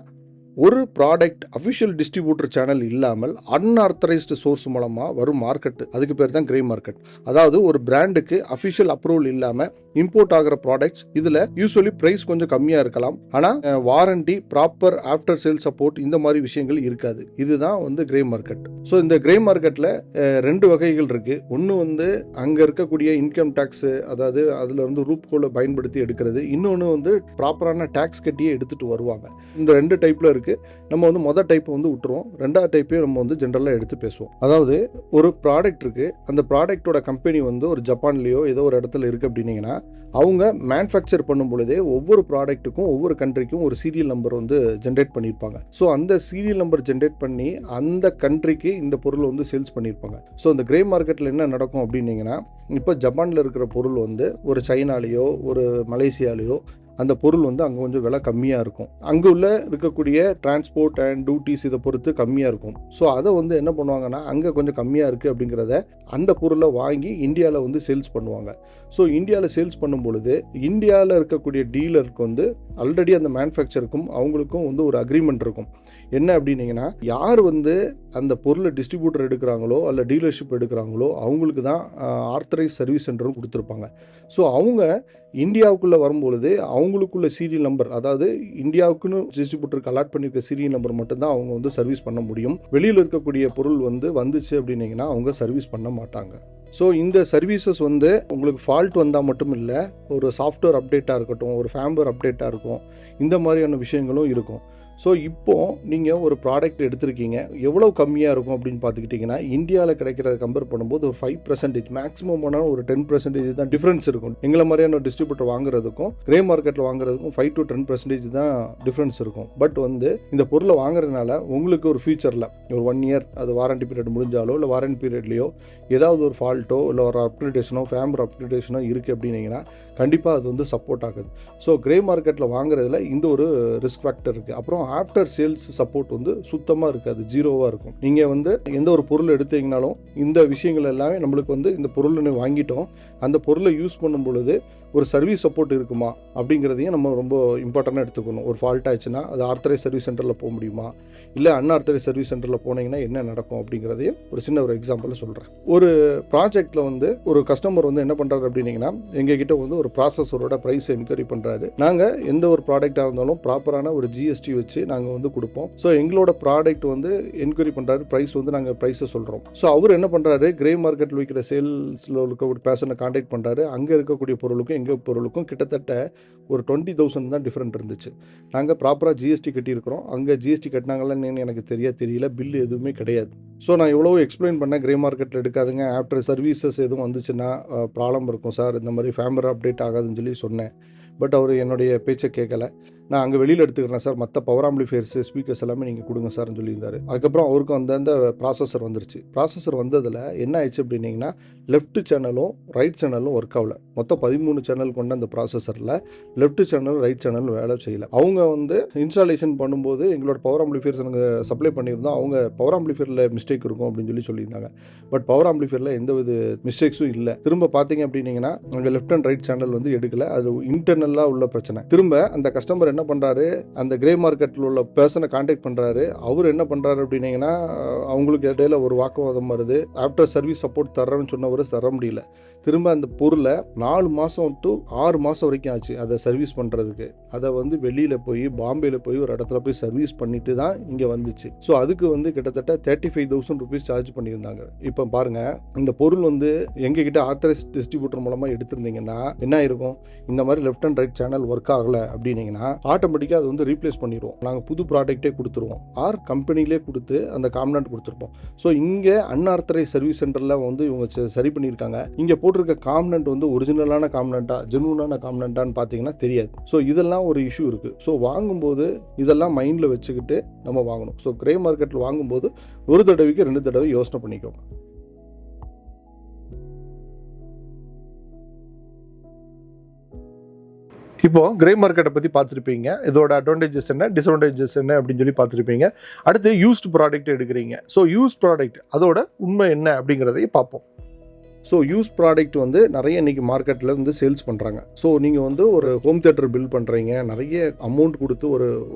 ஒரு ப்ராடக்ட் அஃபிஷியல் டிஸ்ட்ரிபியூட்டர் சேனல் இல்லாமல் அன்ஆர்த்தரைஸ்டு சோர்ஸ் மூலமாக வரும் மார்க்கெட், அதுக்கு பேர் தான் கிரே மார்க்கெட். அதாவது ஒரு பிராண்டுக்கு அஃபிஷியல் அப்ரூவல் இல்லாமல் இம்போர்ட் ஆகிற ப்ராடக்ட்ஸ், இதில் யூஸ்வலி ப்ரைஸ் கொஞ்சம் கம்மியாக இருக்கலாம், ஆனால் warranty, proper after sale support இந்த மாதிரி விஷயங்கள் இருக்காது. இதுதான் வந்து கிரே மார்க்கெட். ஸோ இந்த கிரே மார்க்கெட்டில் 2 வகைகள் இருக்குது. ஒன்று வந்து அங்கே இருக்கக்கூடிய இன்கம் டேக்ஸு, அதாவது அதில் வந்து ரூப் கோலை பயன்படுத்தி எடுக்கிறது. இன்னொன்று வந்து ப்ராப்பரான டேக்ஸ் கட்டியே எடுத்துகிட்டு வருவாங்க. இந்த 2 டைப்பில் இருக்குது. நம்ம வந்து மொதல் டைப்பை வந்து விட்டுருவோம், 2வது டைப்பையும் நம்ம வந்து ஜென்ரலாக எடுத்து பேசுவோம். அதாவது ஒரு ப்ராடக்ட் இருக்குது, அந்த ப்ராடக்டோட கம்பெனி வந்து ஒரு ஜப்பான்லேயோ ஏதோ ஒரு இடத்துல இருக்குது அப்படின்னீங்கன்னா, அவங்க மேனுஃபேக்சர் பண்ணும் பொழுதே ஒவ்வொரு ப்ராடக்ட்டுக்கும் ஒவ்வொரு கண்ட்ரிக்கும் ஒரு சீரியல் நம்பர் வந்து ஜென்ரேட் பண்ணியிருப்பாங்க. ஸோ அந்த சீரியல் நம்பர் ஜென்ரேட் பண்ணி அந்த கண்ட்ரிக்கு இந்த பொருள் வந்து சேல்ஸ் பண்ணியிருப்பாங்க. ஸோ இந்த கிரே மார்க்கெட்டில் என்ன நடக்கும் அப்படின்னீங்கன்னா, இப்போ ஜப்பானில் இருக்கிற பொருள் வந்து ஒரு சைனாலேயோ ஒரு மலேசியாலேயோ அந்த பொருள் வந்து அங்கே கொஞ்சம் விலை கம்மியாக இருக்கும். அங்கே உள்ள இருக்கக்கூடிய டிரான்ஸ்போர்ட் அண்ட் டியூட்டிஸ் இதை பொறுத்து கம்மியாக இருக்கும். ஸோ அதை வந்து என்ன பண்ணுவாங்கன்னா, அங்கே கொஞ்சம் கம்மியாக இருக்குது அப்படிங்கிறத அந்த பொருளை வாங்கி இந்தியாவில் வந்து சேல்ஸ் பண்ணுவாங்க. ஸோ இந்தியாவில் சேல்ஸ் பண்ணும் பொழுது இந்தியாவில் இருக்கக்கூடிய டீலருக்கு வந்து ஆல்ரெடி அந்த மேனுஃபேக்சருக்கும் அவங்களுக்கும் வந்து ஒரு அக்ரிமெண்ட் இருக்கும். என்ன அப்படின்னீங்கன்னா, யார் வந்து அந்த பொருளை டிஸ்ட்ரிபியூட்டர் எடுக்கிறாங்களோ அல்ல டீலர்ஷிப் எடுக்கிறாங்களோ அவங்களுக்கு தான் ஆர்த்தரைஸ் சர்வீஸ் சென்டரும் கொடுத்துருப்பாங்க. ஸோ அவங்க இந்தியாவுக்குள்ளே வரும்பொழுது அவங்களுக்குள்ள சீரியல் நம்பர், அதாவது இந்தியாவுக்குன்னு டிஸ்ட்ரிபியூட்டருக்கு அலாட் பண்ணியிருக்க சீரியல் நம்பர் மட்டும்தான் அவங்க வந்து சர்வீஸ் பண்ண முடியும். வெளியில் இருக்கக்கூடிய பொருள் வந்து வந்துச்சு அப்படின்னீங்கன்னா அவங்க சர்வீஸ் பண்ண மாட்டாங்க. ஸோ இந்த சர்வீசஸ் வந்து உங்களுக்கு ஃபால்ட் வந்தால் மட்டும் இல்லை, ஒரு சாஃப்ட்வேர் அப்டேட்டாக இருக்கட்டும், ஒரு ஃபேம்வேர் அப்டேட்டாக இருக்கும், இந்த மாதிரியான விஷயங்களும் இருக்கும். ஸோ இப்போ நீங்கள் ஒரு ப்ராடக்ட் எடுத்திருக்கீங்க, எவ்வளோ கம்மியாக இருக்கும் அப்படின்னு பார்த்துக்கிட்டிங்கன்னா, இந்தியாவில் கிடைக்கிறத கம்பேர் பண்ணும்போது ஒரு 5% மேக்ஸிமம் போனால் ஒரு 10% தான் டிஃப்ரென்ஸ் இருக்கும். எங்களை மாதிரியான ஒரு டிஸ்ட்ரிபியூட்டர் வாங்குறதுக்கும் கிரே மார்க்கெட்டில் வாங்குறதுக்கும் 5 to 10% தான் டிஃப்ரென்ஸ் இருக்கும். பட் வந்து இந்த பொருளை வாங்குறதுனால உங்களுக்கு ஒரு ஃபியூச்சரில் ஒரு 1 year அது வாரண்டி பீரியட் முடிஞ்சாலோ இல்லை வாரண்டி பீரியட்லேயோ ஏதாவது ஒரு ஃபால்ட்டோ இல்லை ஒரு அப்கிரேடேஷனோ ஃபேம்பர் அப்கிரேடேஷனோ இருக்குது அப்படின்னீங்கன்னா கண்டிப்பாக அது வந்து சப்போர்ட் ஆகுது. ஸோ கிரே மார்க்கெட்டில் வாங்குறதுல இந்த ஒரு ரிஸ்க் ஃபேக்டர் இருக்குது. அப்புறம் ஆஃப்டர் சேல்ஸ் சப்போர்ட் வந்து சுத்தமாக இருக்காது, ஜீரோவாக இருக்கும். நீங்கள் வந்து எந்த ஒரு பொருள் எடுத்தீங்கனாலும் இந்த விஷயங்கள் எல்லாமே நம்மளுக்கு வந்து இந்த பொருளை வாங்கிட்டோம், அந்த பொருளை யூஸ் பண்ணும் பொழுது ஒரு சர்வீஸ் சப்போர்ட் இருக்குமா அப்படிங்கிறதையும் நம்ம ரொம்ப இம்பார்ட்டண்ட்டாக எடுத்துக்கணும். ஒரு ஃபால்ட் ஆச்சுன்னா அது ஆர்த்தரைஸ் சர்வீஸ் சென்டரில் போக முடியுமா, இல்லை அன்ஆர்த்தரைஸ் சர்வீஸ் சென்டரில் போனீங்கன்னா என்ன நடக்கும் அப்படிங்கிறதையும் ஒரு சின்ன ஒரு எக்ஸாம்பிள் சொல்கிறேன். ஒரு ப்ராஜெக்டில் வந்து ஒரு கஸ்டமர் வந்து என்ன பண்ணுறாரு அப்படின்னீங்கன்னா, எங்ககிட்ட வந்து ஒரு ப்ராசஸரோட ப்ரைஸை என்கொயரி பண்ணுறாரு. நாங்கள் எந்த ஒரு ப்ராடக்டாக இருந்தாலும் ப்ராப்பரான ஒரு ஜிஎஸ்டி வச்சு நாங்கள் வந்து கொடுப்போம். ஸோ எங்களோட ப்ராடக்ட் வந்து என்கொயரி பண்ணுறாரு, ப்ரைஸ் வந்து நாங்கள் ப்ரைஸை சொல்கிறோம். ஸோ அவர் என்ன பண்ணுறாரு, கிரே மார்க்கெட்டில் விற்கிற சேல்ஸில் இருக்க ஒரு பேர்சனை கான்டாக்ட் பண்ணுறாரு. அங்கே இருக்கக்கூடிய பொருளுக்கும் எங்கள் பொருளுக்கும் கிட்டத்தட்ட ஒரு 20,000 தான் டிஃப்ரெண்ட் இருந்துச்சு. நாங்கள் ப்ராப்பராக ஜிஎஸ்டி கட்டியிருக்கிறோம், அங்கே ஜிஎஸ்டி கட்டினாங்களான்னு எனக்கு தெரியல, பில் எதுவுமே கிடையாது. ஸோ நான் எவ்வளோ எக்ஸ்பிளைன் பண்ணேன், கிரே மார்க்கெட்டில் எடுக்காதுங்க, ஆஃப்டர் சர்வீசஸ் எதுவும் வந்துச்சுன்னா ப்ராப்ளம் இருக்கும் சார், இந்த மாதிரி ஃபேம்பர் அப்டேட் ஆகாதுன்னு சொல்லி சொன்னேன். பட் அவர் என்னுடைய பேச்சை கேட்கலை. நான் அங்கே வெளியில் எடுத்துக்கிறேன் சார், மற்ற பவர் ஆம்பிளிஃபையர்ஸு ஸ்பீக்கர்ஸ் எல்லாமே நீங்கள் கொடுங்க சார்னு சொல்லியிருந்தார். அதுக்கப்புறம் அவருக்கும் அந்த ப்ராசஸர் வந்துருச்சு. ப்ராசஸர் வந்ததில் என்ன ஆயிடுச்சு அப்படின்னீங்கன்னா, லெஃப்ட் சேனலும் ரைட் சேனலும் ஒர்க் ஆகல. மொத்தம் 13 சேனல் கொண்ட அந்த ப்ராசஸரில் லெஃப்ட் சேனல் ரைட் சேனல் வேலை செய்யலை. அவங்க வந்து இன்ஸ்டாலேஷன் பண்ணும்போது எங்களோட பவர் ஆம்பிளிஃபையர்ஸ் நாங்கள் சப்ளை பண்ணியிருந்தோம், அவங்க பவர் ஆம்பிளிஃபையரில் மிஸ்டேக் இருக்கும் அப்படின்னு சொல்லியிருந்தாங்க. பட் பவர் ஆம்பிளிஃபையரில் எந்த வித மிஸ்டேக்ஸும் இல்லை. திரும்ப பார்த்தீங்க அப்படின்னீங்கன்னா அங்கே லெஃப்ட் அண்ட் ரைட் சேனல் வந்து எடுக்கலை, அது இன்டர்னலாக உள்ள பிரச்சனை. திரும்ப அந்த கஸ்டமர் என்ன பண்ணுறாரு, அந்த கிரே மார்க்கெட்டில் உள்ள பர்சனை கான்டாக்ட் பண்ணுறாரு. அவர் என்ன பண்ணுறாரு அப்படின்னீங்கன்னா, அவங்களுக்கு இடையில ஒரு வாக்குவாதம் வருது. ஆஃப்டர் சர்வீஸ் சப்போர்ட் தர்றேன்னு சொன்னவர் தர முடியல. திரும்ப அந்த பொருளை 4 மாதம் to 6 மாதம் வரைக்கும் ஆச்சு அதை சர்வீஸ் பண்ணுறதுக்கு. அதை வந்து வெளியில் போய் பாம்பேயில் போய் ஒரு இடத்துல போய் சர்வீஸ் பண்ணிட்டு தான் இங்கே வந்துச்சு. ஸோ அதுக்கு வந்து கிட்டத்தட்ட 35,000 rupees சார்ஜ் பண்ணியிருந்தாங்க. இப்போ பாருங்கள், இந்த பொருள் வந்து எங்ககிட்ட ஆத்தரைஸ் டிஸ்ட்ரிபியூட்டர் மூலமாக எடுத்திருந்தீங்கன்னா என்ன இருக்கும், இந்த மாதிரி left and right channel work ஆகலை அப்படின்னீங்கன்னா ஆட்டோமேட்டிக்காக அது வந்து ரீப்ளேஸ் பண்ணிடுவோம். நாங்கள் புது ப்ராடக்டே கொடுத்துருவோம், ஆர் கம்பெனிலே கொடுத்து அந்த காம்பனண்ட் கொடுத்துருப்போம். ஸோ இங்கே அன்ஆர்த்தரைஸ் சர்வீஸ் சென்டரில் வந்து இவங்க சரி பண்ணியிருக்காங்க. இங்கே போட்டிருக்க காம்பனண்ட் வந்து ஒரிஜினலான காம்பனண்டா ஜெனுவனான காம்பனண்டான்னு பார்த்தீங்கன்னா தெரியாது. ஸோ இதெல்லாம் ஒரு இஷ்யூ இருக்குது. ஸோ வாங்கும்போது இதெல்லாம் மைண்டில் வச்சுக்கிட்டு நம்ம வாங்கணும். ஸோ கிரே மார்க்கெட்டில் வாங்கும்போது ஒரு தடவைக்கு 2 தடவை யோசனை பண்ணிக்கோங்க. இப்போ கிரே மார்க்கெட்டை பற்றி பார்த்துருப்பீங்க, இதோட அட்வான்டேஜஸ் என்ன, டிஸ்அட்வான்டேஜஸ் என்ன அப்படின்னு சொல்லி பார்த்துருப்பீங்க. அடுத்து யூஸ்டு ப்ராடக்ட் எடுக்கிறீங்க. ஸோ யூஸ் ப்ராடக்ட் அதோட உண்மை என்ன அப்படிங்கிறதையும் பார்ப்போம். ஸோ யூஸ் ப்ராடக்ட் வந்து நிறைய இன்றைக்கி மார்க்கெட்டில் வந்து சேல்ஸ் பண்ணுறாங்க. ஸோ நீங்கள் வந்து ஒரு ஹோம் தியேட்டர் பில் பண்ணுறீங்க, நிறைய அமௌண்ட் கொடுத்து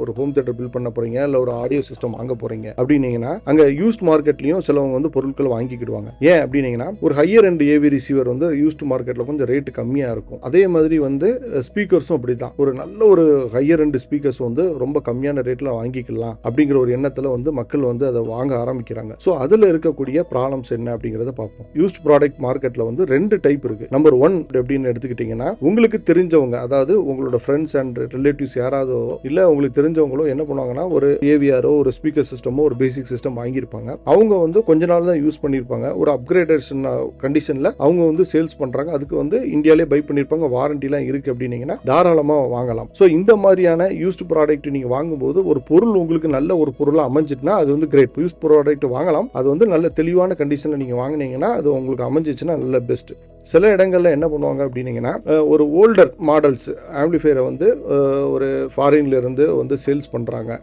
ஒரு ஹோம் தியேட்டர் பில் பண்ண போகிறீங்க, இல்லை ஒரு ஆடியோ சிஸ்டம் வாங்க போகிறீங்க அப்படின்னீங்கன்னா அங்கே யூஸ்ட் மார்க்கெட்லேயும் சிலவங்க வந்து பொருட்கள் வாங்கிக்கிடுவாங்க. ஏன் அப்படின்னீங்கன்னா, ஒரு ஹையர் அண்ட் ஏவி ரிசீவர் வந்து யூஸ்ட் மார்க்கெட்டில் கொஞ்சம் ரேட்டு கம்மியாக இருக்கும். அதே மாதிரி வந்து ஸ்பீக்கர்ஸும் அப்படி தான். ஒரு நல்ல ஒரு ஹையர் அண்ட் ஸ்பீக்கர்ஸ் வந்து ரொம்ப கம்மியான ரேட்டில் வாங்கிக்கலாம் அப்படிங்கிற ஒரு எண்ணத்தில் வந்து மக்கள் வந்து அதை வாங்க ஆரம்பிக்கிறாங்க. ஸோ அதில் இருக்கக்கூடிய ப்ராப்ளம்ஸ் என்ன அப்படிங்கிறத பார்ப்போம். யூஸ்ட் ப்ராடக்ட் மார்க்கெட்ல வந்து 2 டைப் இருக்கு. நம்பர் 1 அப்படின்னு எடுத்துக்கிட்டீங்கன்னா, உங்களுக்கு தெரிஞ்சவங்க, அதாவது உங்களோட ஃப்ரெண்ட்ஸ் அண்ட் ரிலேட்டிவ்ஸ் யாராவதோ இல்ல உங்களுக்கு தெரிஞ்சவங்களோ என்ன பண்ணுவாங்கன்னா, ஒரு ஏவிஆரோ ஒரு ஸ்பீக்கர் சிஸ்டமோ ஒரு பேசிக் சிஸ்டம் வாங்கியிருப்பாங்க. அவங்க வந்து கொஞ்ச நாள் தான் யூஸ் பண்ணியிருப்பாங்க. ஒரு அப்கிரேடேஷன் கண்டிஷன்ல அவங்க வந்து சேல்ஸ் பண்றாங்க. அதுக்கு வந்து இந்தியாலே பை பண்ணியிருப்பாங்க, வாரண்டிலாம் இருக்கு அப்படின்னீங்கன்னா தாராளமா வாங்கலாம். ஸோ இந்த மாதிரியான யூஸ்ட் ப்ராடக்ட் நீங்க வாங்கும்போது ஒரு பொருள் உங்களுக்கு நல்ல ஒரு பொருளா அமைஞ்சிட்டுனா அது வந்து கிரேட். யூஸ்ட் ப்ராடக்ட் வாங்கலாம், அது வந்து நல்ல தெளிவான கண்டிஷன்ல நீங்க வாங்கினீங்கன்னா அது உங்களுக்கு அமைஞ்சிச்சுன்னா நல்ல பெஸ்ட். சில இடங்கள்ல என்ன பண்ணுவாங்க அப்படின்னீங்கன்னா, ஒரு ஓல்டர் மாடல்ஸ் ஆம்பிளிஃபையரை வந்து ஒரு ஃபாரின்ல இருந்து வந்து சேல்ஸ் பண்றாங்க.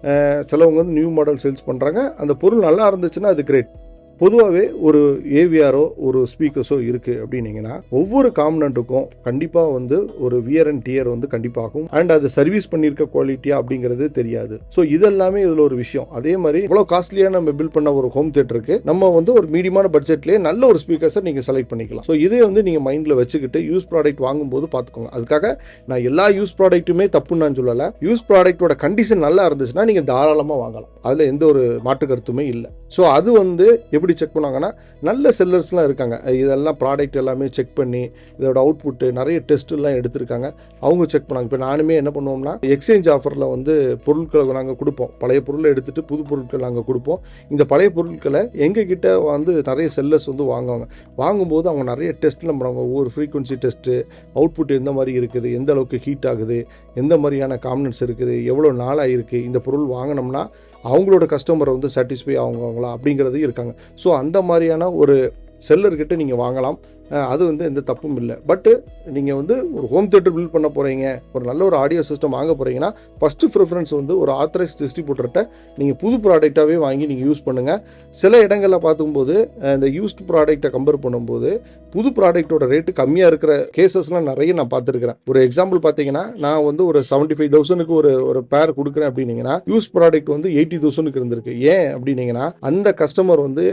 சிலவங்க வந்து நியூ மாடல் சேல்ஸ் பண்றாங்க. அந்த பொருள் நல்லா இருந்துச்சுன்னா அது கிரேட். பொதுவாகவே ஒரு ஏவிஆரோ ஒரு ஸ்பீக்கர்ஸோ இருக்குது அப்படின்னீங்கன்னா ஒவ்வொரு காம்பனண்ட்டுக்கும் கண்டிப்பாக வந்து ஒரு வியர் அண்ட் டியர் வந்து கண்டிப்பாகும். அண்ட் அது சர்வீஸ் பண்ணியிருக்க குவாலிட்டியா அப்படிங்கிறது தெரியாது. ஸோ இதெல்லாமே இதில் ஒரு விஷயம். அதே மாதிரி இவ்வளோ காஸ்ட்லியாக நம்ம பில் பண்ண ஒரு ஹோம் தியேட்டருக்கு நம்ம வந்து ஒரு மீடியமான பட்ஜெட்லேயே நல்ல ஒரு ஸ்பீக்கர்ஸை நீங்கள் செலக்ட் பண்ணிக்கலாம். ஸோ இதே வந்து நீங்கள் மைண்டில் வச்சுக்கிட்டு யூஸ் ப்ராடக்ட் வாங்கும்போது பார்த்துக்கோங்க. அதுக்காக நான் எல்லா யூஸ் ப்ராடக்ட்டுமே தப்புன்னு நான் சொல்லலை. யூஸ் ப்ராடக்ட்டோட கண்டிஷன் நல்லா இருந்துச்சுன்னா நீங்கள் தாராளமாக வாங்கலாம், அதில் எந்த ஒரு மாற்று கருத்துமே இல்லை. ஸோ அது வந்து எப்படி எப்படி செக் பண்ணுவாங்கன்னா, நல்ல செல்லர்ஸ்லாம் இருக்காங்க. இதெல்லாம் ப்ராடக்ட் எல்லாமே செக் பண்ணி இதோட அவுட்புட்டு நிறைய டெஸ்ட்லாம் எடுத்திருக்காங்க. அவங்க செக் பண்ணாங்க. இப்போ நானுமே என்ன பண்ணுவோம்னா, எக்ஸ்சேஞ்ச் ஆஃபரில் வந்து பொருட்களை நாங்கள் கொடுப்போம். பழைய பொருளை எடுத்துகிட்டு புது பொருட்கள் நாங்கள் கொடுப்போம். இந்த பழைய பொருட்களை எங்ககிட்ட வந்து நிறைய செல்லர்ஸ் வந்து வாங்குவாங்க. வாங்கும்போது அவங்க நிறைய டெஸ்ட்லாம் பண்ணுவாங்க. ஒவ்வொரு ஃப்ரீக்வன்சி டெஸ்ட்டு, அவுட்புட் எந்த மாதிரி இருக்குது, எந்த அளவுக்கு ஹீட் ஆகுது, எந்த மாதிரியான காம்பனன்ட்ஸ் இருக்குது, எவ்வளோ நாளாக இருக்குது, இந்த பொருள் வாங்கினோம்னா அவங்களோட கஸ்டமரை வந்து சாட்டிஸ்ஃபை ஆகுங்களா அப்படிங்கிறது இருக்காங்க. ஸோ அந்த மாதிரியான ஒரு செல்லர்கிட்ட நீங்கள் வாங்கலாம். அது வந்து எந்த தப்பும் இல்லை. பட்டு நீங்கள் வந்து ஒரு ஹோம் தியேட்டர் பில்ட் பண்ண போகிறீங்க, ஒரு நல்ல ஒரு ஆடியோ சிஸ்டம் வாங்க போகிறீங்கன்னா ஃபஸ்ட்டு ப்ரிஃபரன்ஸ் வந்து ஒரு ஆத்தரைஸ் டிஸ்ட்ரிபியூட்டர்கிட்ட நீங்கள் புது ப்ராடக்டாகவே வாங்கி நீங்கள் யூஸ் பண்ணுங்கள். சில இடங்களில் பார்க்கும்போது இந்த யூஸ்டு ப்ராடக்டை கம்பேர் பண்ணும்போது புது ப்ராடக்டோட ரேட்டு கம்மியாக இருக்கிற கேசஸ்லாம் நிறைய நான் பார்த்துருக்கிறேன். ஒரு எக்ஸாம்பிள் பார்த்தீங்கன்னா, நான் வந்து ஒரு 75,000க்கு ஒரு பேர் கொடுக்குறேன் அப்படின்னீங்கன்னா, யூஸ் ப்ராடக்ட் வந்து 80,000க்கு இருந்திருக்கு. ஏன் அப்படின்னீங்கன்னா, அந்த கஸ்டமர் வந்து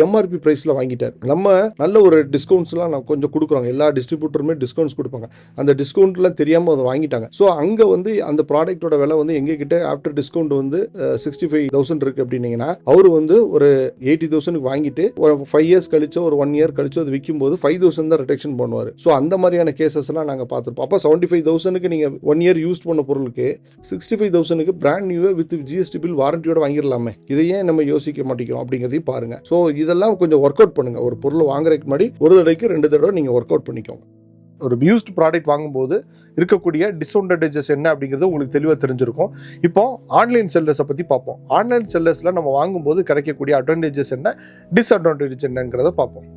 எம்ஆர்பி ப்ரைஸில் வாங்கிட்டார். நம்ம நல்ல ஒரு டிஸ்கவுண்ட்ஸ்லாம் நான் கொஞ்சம் கொடுக்குறாங்க. எல்லா டிஸ்ட்ரிபியூட்டருமே டிஸ்கவுண்ட்ஸ் கொடுப்பாங்க. அந்த டிஸ்கவுண்ட்லாம் தெரியாமல் அதை வாங்கிட்டாங்க. ஸோ அங்கே வந்து அந்த ப்ராடக்ட்டோட விலை வந்து எங்ககிட்ட ஆஃப்டர் டிஸ்கவுண்ட் வந்து 65,000 இருக்குது அப்படின்னீங்கன்னா, அவர் வந்து ஒரு 80,000க்கு வாங்கிட்டு ஒரு 5 இயர்ஸ் கழிச்சோ ஒரு 1 இயர் கழிச்சோ அது விற்கும் போது 5,000 தான் ரிடக்ஷன் பண்ணுவார். ஸோ அந்த மாதிரியான கேசஸ்லாம் நாங்கள் பார்த்துருப்போம். அப்போ 75,000க்கு நீங்கள் 1 இயர் யூஸ் பண்ண பொருளுக்கு 65,000க்கு brand Niue with GST bill வாரண்டியோட வாங்கிடலாமே. இதை ஏன் நம்ம யோசிக்க மாட்டேங்கிறோம் அப்படிங்கிறதையும் பாருங்க. ஸோ இதெல்லாம் கொஞ்சம் ஒர்க் அவுட் பண்ணுங்க. ஒரு பொருள் வாங்குறதுக்கு முன்னாடி ஒரு தடவைக்கு 2 தடவை நீங்கள் ஒர்க் அவுட் பண்ணிக்கோங்க. ஒரு யூஸ்டு ப்ராடக்ட் வாங்கும்போது இருக்கக்கூடிய டிஸ்அட்வான்டேஜஸ் என்ன அப்படிங்கிறது உங்களுக்கு தெளிவாக தெரிஞ்சிருக்கும். இப்போ ஆன்லைன் செல்லர்ஸை பற்றி பார்ப்போம். ஆன்லைன் செல்லர்ஸில் நம்ம வாங்கும்போது கிடைக்கக்கூடிய அட்வான்டேஜஸ் என்ன, டிஸ்அட்வான்டேஜ் என்னங்கிறத பார்ப்போம்.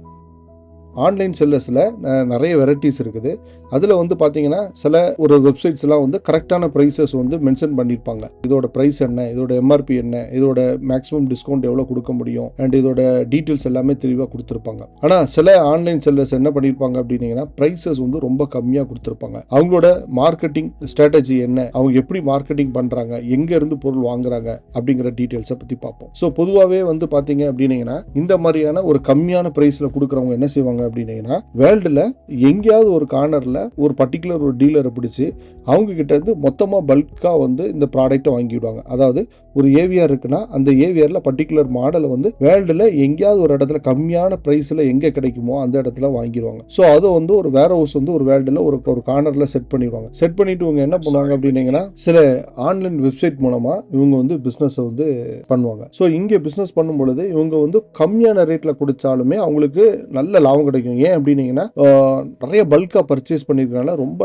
ஆன்லைன் செல்லர்ஸில் நிறைய வெரைட்டிஸ் இருக்குது. அதில் வந்து பார்த்தீங்கன்னா, சில ஒரு வெப்சைட்ஸ்லாம் வந்து கரெக்டான ப்ரைஸஸ் வந்து மென்ஷன் பண்ணியிருப்பாங்க. இதோட ப்ரைஸ் என்ன, இதோட எம்ஆர்பி என்ன, இதோட மேக்ஸிமம் டிஸ்கவுண்ட் எவ்வளோ கொடுக்க முடியும் அண்ட் இதோட டீட்டெயில்ஸ் எல்லாமே தெளிவாக கொடுத்துருப்பாங்க. ஆனால் சில ஆன்லைன் செல்லர்ஸ் என்ன பண்ணியிருப்பாங்க அப்படின்னீங்கன்னா, ப்ரைஸஸ் வந்து ரொம்ப கம்மியாக கொடுத்துருப்பாங்க. அவங்களோட மார்க்கெட்டிங் ஸ்ட்ராட்டஜி என்ன, அவங்க எப்படி மார்க்கெட்டிங் பண்ணுறாங்க, எங்கேருந்து பொருள் வாங்குறாங்க அப்படிங்கிற டீட்டெயில்ஸை பற்றி பார்ப்போம். ஸோ பொதுவாகவே வந்து பார்த்தீங்க அப்படின்னீங்கன்னா, இந்த மாதிரியான ஒரு கம்மியான ப்ரைஸில் கொடுக்குறவங்க என்ன செய்வாங்க அப்படின்னீங்கன்னா, வேர்ல்டில் எங்கேயாவது ஒரு கார்னரில் ஒரு பர்டிகுலர் ஒரு டீலரை பிடிச்சி அவங்க கிட்ட இருந்து மொத்தமாக பல்காக வந்து இந்த ப்ராடக்ட்டை வாங்கிவிடுவாங்க. அதாவது ஒரு ஏவிஆர் இருக்குன்னா அந்த ஏவிஆரில் பர்டிகுலர் மாடலை வந்து வேர்ல்டில் எங்கேயாவது ஒரு இடத்துல கம்மியான ப்ரைஸில் எங்கே கிடைக்குமோ அந்த இடத்துல வாங்கிடுவாங்க. ஸோ அதை வந்து ஒரு வேர் ஹவுஸ் வந்து ஒரு வேர்ல்டில் ஒரு கார்னரில் செட் பண்ணிடுவாங்க. செட் பண்ணிட்டு இவங்க என்ன பண்ணுவாங்க அப்படின்னீங்கன்னா, சில ஆன்லைன் வெப்சைட் மூலமாக இவங்க வந்து பிஸ்னஸை வந்து பண்ணுவாங்க. ஸோ இங்கே பிஸ்னஸ் பண்ணும் பொழுது இவங்க வந்து கம்மியான ரேட்டில் கொடுத்தாலுமே அவங்களுக்கு நல்ல லாபம் கிடைக்கும். ஏன் அப்படின்னீங்கன்னா, நிறைய பல்காக பர்ச்சேஸ் பண்ணியிருக்கனால ரொம்ப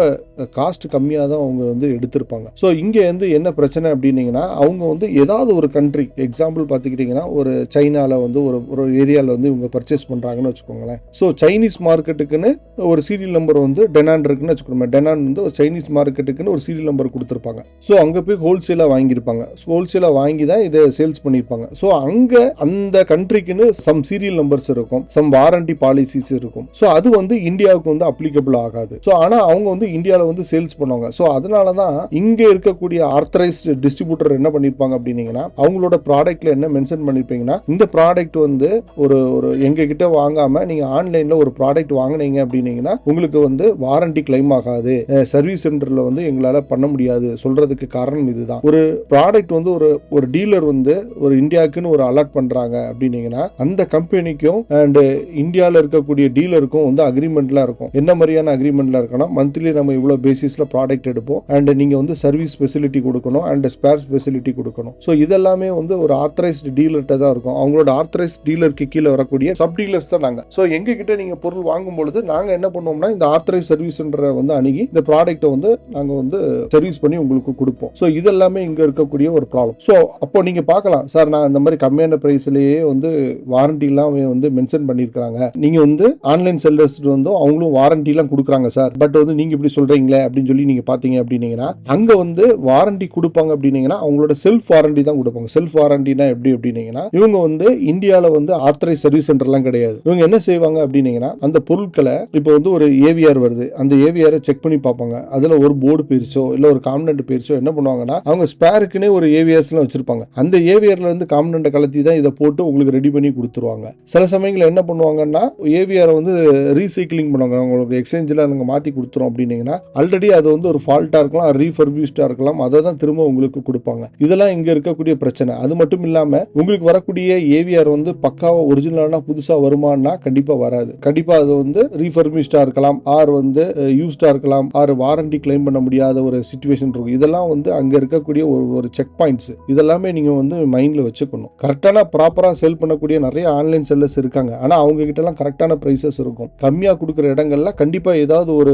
காஸ்ட் கம்மியாக தான் அவங்க வந்து எடுத்திருப்பாங்க. ஸோ இங்கே வந்து என்ன பிரச்சனை அப்படின்னீங்கன்னா, அவங்க வந்து ஏதாவது ஒரு கண்ட்ரி, எக்ஸாம்பிள் பார்த்துக்கிட்டிங்கன்னா ஒரு சைனாவில் வந்து ஒரு ஏரியாவில் வந்து இவங்க பர்ச்சேஸ் பண்ணுறாங்கன்னு வச்சுக்கோங்களேன். ஸோ சைனீஸ் மார்க்கெட்டுக்குன்னு ஒரு சீரியல் நம்பர் வந்து டெனான் இருக்குன்னு வச்சுக்கோங்க. டெனான் வந்து ஒரு சைனீஸ் மார்க்கெட்டுக்குன்னு ஒரு சீரியல் நம்பர் கொடுத்துருப்பாங்க. ஸோ அங்கே போய் ஹோல்சேலாக வாங்கியிருப்பாங்க. ஹோல்சேலாக வாங்கி தான் இதை சேல்ஸ் பண்ணியிருப்பாங்க. ஸோ அங்கே அந்த கண்ட்ரிக்குன்னு சம் சீரியல் நம்பர்ஸ் இருக்கும், சம் வாரண்டி பாலிசிஸ் இருக்கும். ஸோ அது வந்து இந்தியாவுக்கு வந்து அப்ளிகபிள் ஆகாது. ஸோ ஆனால் அவங்க வந்து இந்தியாவில் வந்து சேல்ஸ் பண்ணுவாங்க. ஸோ அதனால தான் இங்கே இருக்கக்கூடிய ஆத்தரைஸ்டு டிஸ்ட்ரிபியூட்டர் என்ன பண்ணியிருப்பாங்க அப்படின்னீங்கன்னா, அவங்களோட ப்ராடக்ட்ல என்ன மென்ஷன் பண்ணிருப்பீங்கன்னா, இந்த ப்ராடக்ட் வந்து ஒரு எங்க கிட்ட வாங்காம நீங்க ஆன்லைன்ல ஒரு ப்ராடக்ட் வாங்கினீங்க அப்படின்னீங்கன்னா உங்களுக்கு வந்து வாரண்டி கிளைம் ஆகாது, சர்வீஸ் சென்டர்ல வந்து எங்களால பண்ண முடியாது சொல்றதுக்கு காரணம் இதுதான். ஒரு ப்ராடக்ட் வந்து ஒரு டீலர் வந்து ஒரு இந்தியாவுக்குன்னு ஒரு அலாட் பண்றாங்க அப்படின்னீங்கன்னா, அந்த கம்பெனிக்கும் அண்ட் இந்தியாவில் இருக்கக்கூடிய டீலருக்கும் வந்து அக்ரிமெண்ட்லாம் இருக்கும். என்ன மாதிரியான அக்ரிமெண்ட்லாம் இருக்குன்னா, மந்த்லி நம்ம இவ்வளவு பேசிஸ்ல ப்ராடக்ட் எடுப்போம் அண்ட் நீங்க வந்து சர்வீஸ் ஃபெசிலிட்டி கொடுக்கணும் அண்ட் ஸ்பேர்ஸ் ஃபெசிலிட்டி கொடுக்கணும். ஸோ இதெல்லாமே வந்து ஒரு ஆத்தரைஸ்டு டீலர்கிட்ட தான் இருக்கும். அவங்களோட ஆத்தரைஸ்ட் டீலருக்கு கீழே வரக்கூடிய சப் டீலர்ஸ் தான் நாங்கள். ஸோ எங்க கிட்ட நீங்க பொருள் வாங்கும் பொழுது நாங்க என்ன பண்ணுவோம்னா, இந்த ஆத்தரைஸ் சர்வீஸ் சென்டரை வந்து அணுகி இந்த ப்ராடக்ட்டை வந்து நாங்க வந்து சர்வீஸ் பண்ணி உங்களுக்கு கொடுப்போம். ஸோ இதெல்லாமே இங்க இருக்கக்கூடிய ஒரு ப்ராப்ளம். ஸோ அப்போ நீங்க பார்க்கலாம், சார் நான் இந்த மாதிரி கம்மியான பிரைஸ்லயே வந்து வாரண்டி எல்லாம் வந்து மென்ஷன் பண்ணிருக்காங்க, நீங்க வந்து ஆன்லைன் செல்லர்ஸ் வந்து அவங்களும் வாரண்டி எல்லாம் கொடுக்குறாங்க சார், பட் வந்து நீங்க இப்படி சொல்றீங்களே அப்படின்னு சொல்லி நீங்க பாத்தீங்க அப்படின்னீங்கன்னா, அங்க வந்து வாரண்டி கொடுப்பாங்க அப்படின்னீங்கன்னா அவங்களோட செல்ஃப் வாரண்டி தான் கொடுப்பாங்க. செல்ஃப் வாரண்டினா எப்படி அப்படின்னீங்கன்னா, இவங்க வந்து இந்தியாவில் வந்து ஆத்தரைஸ் சர்வீஸ் சென்டர்லாம் கிடையாது. இவங்க என்ன செய்வாங்க அப்படின்னீங்கன்னா, அந்த பொருட்களை இப்போ வந்து ஒரு ஏவிஆர் வருது, அந்த ஏவிஆரை செக் பண்ணி பார்ப்பாங்க. அதுல ஒரு போர்டு போயிருச்சோ இல்ல ஒரு காம்பனன்ட் போயிருச்சோ என்ன பண்ணுவாங்கன்னா, அவங்க ஸ்பேருக்குன்னே ஒரு ஏவிஆர்ஸ்லாம் வச்சிருப்பாங்க. அந்த ஏவிஆர்ல இருந்து காம்பனன்ட்டை கலத்தி தான் இதை போட்டு உங்களுக்கு ரெடி பண்ணி கொடுத்துருவாங்க. சில சமயங்கள் என்ன பண்ணுவாங்கன்னா, ஏவிஆர் ஏவிஆரை வந்து ரீசைக்கிளிங் பண்ணுவாங்க, உங்களுக்கு எக்ஸ்சேஞ்சில் நாங்கள் மாற்றி கொடுத்துறோம் அப்படின்னீங்கன்னா ஆல்ரெடி அது வந்து ஒரு ஃபால்ட்டாக இருக்கலாம், ரீஃபர்பிஷ்டாக இருக்கலாம், அதை தான் திரும்ப உங்களுக்கு கொடுப்பாங்க. இதெல்லாம் இங்கே இருக்கக்கூடிய பிரச்சனை. அது மட்டும் இல்லாமல் உங்களுக்கு வரக்கூடிய ஏவிஆர் வந்து பக்காவாக ஒரிஜினலான புதுசாக வருமானா கண்டிப்பாக வராது. கண்டிப்பாக அது வந்து ரீஃபர்பிஷ்டாக இருக்கலாம், ஆர் வந்து யூஸ்டாக இருக்கலாம், ஆர் வாரண்டி கிளைம் பண்ண முடியாத ஒரு சிச்சுவேஷன் இருக்கும். இதெல்லாம் வந்து அங்கே இருக்கக்கூடிய ஒரு செக் பாயிண்ட்ஸ். இதெல்லாமே நீங்கள் வந்து மைண்டில் வச்சுக்கணும். கரெக்டான ப்ராப்பராக செல் பண்ணக்கூடிய நிறைய ஆன்லைன் செல்லர்ஸ் இருக்காங்க. ஆனால் அவங்க கிட்டலாம் கரெக்டான ப்ரைஸஸ் இருக்கும். கம்மியாக கொடுக்குற இடங்கள்ல கண்டிப்பாக ஏதாவது ஒரு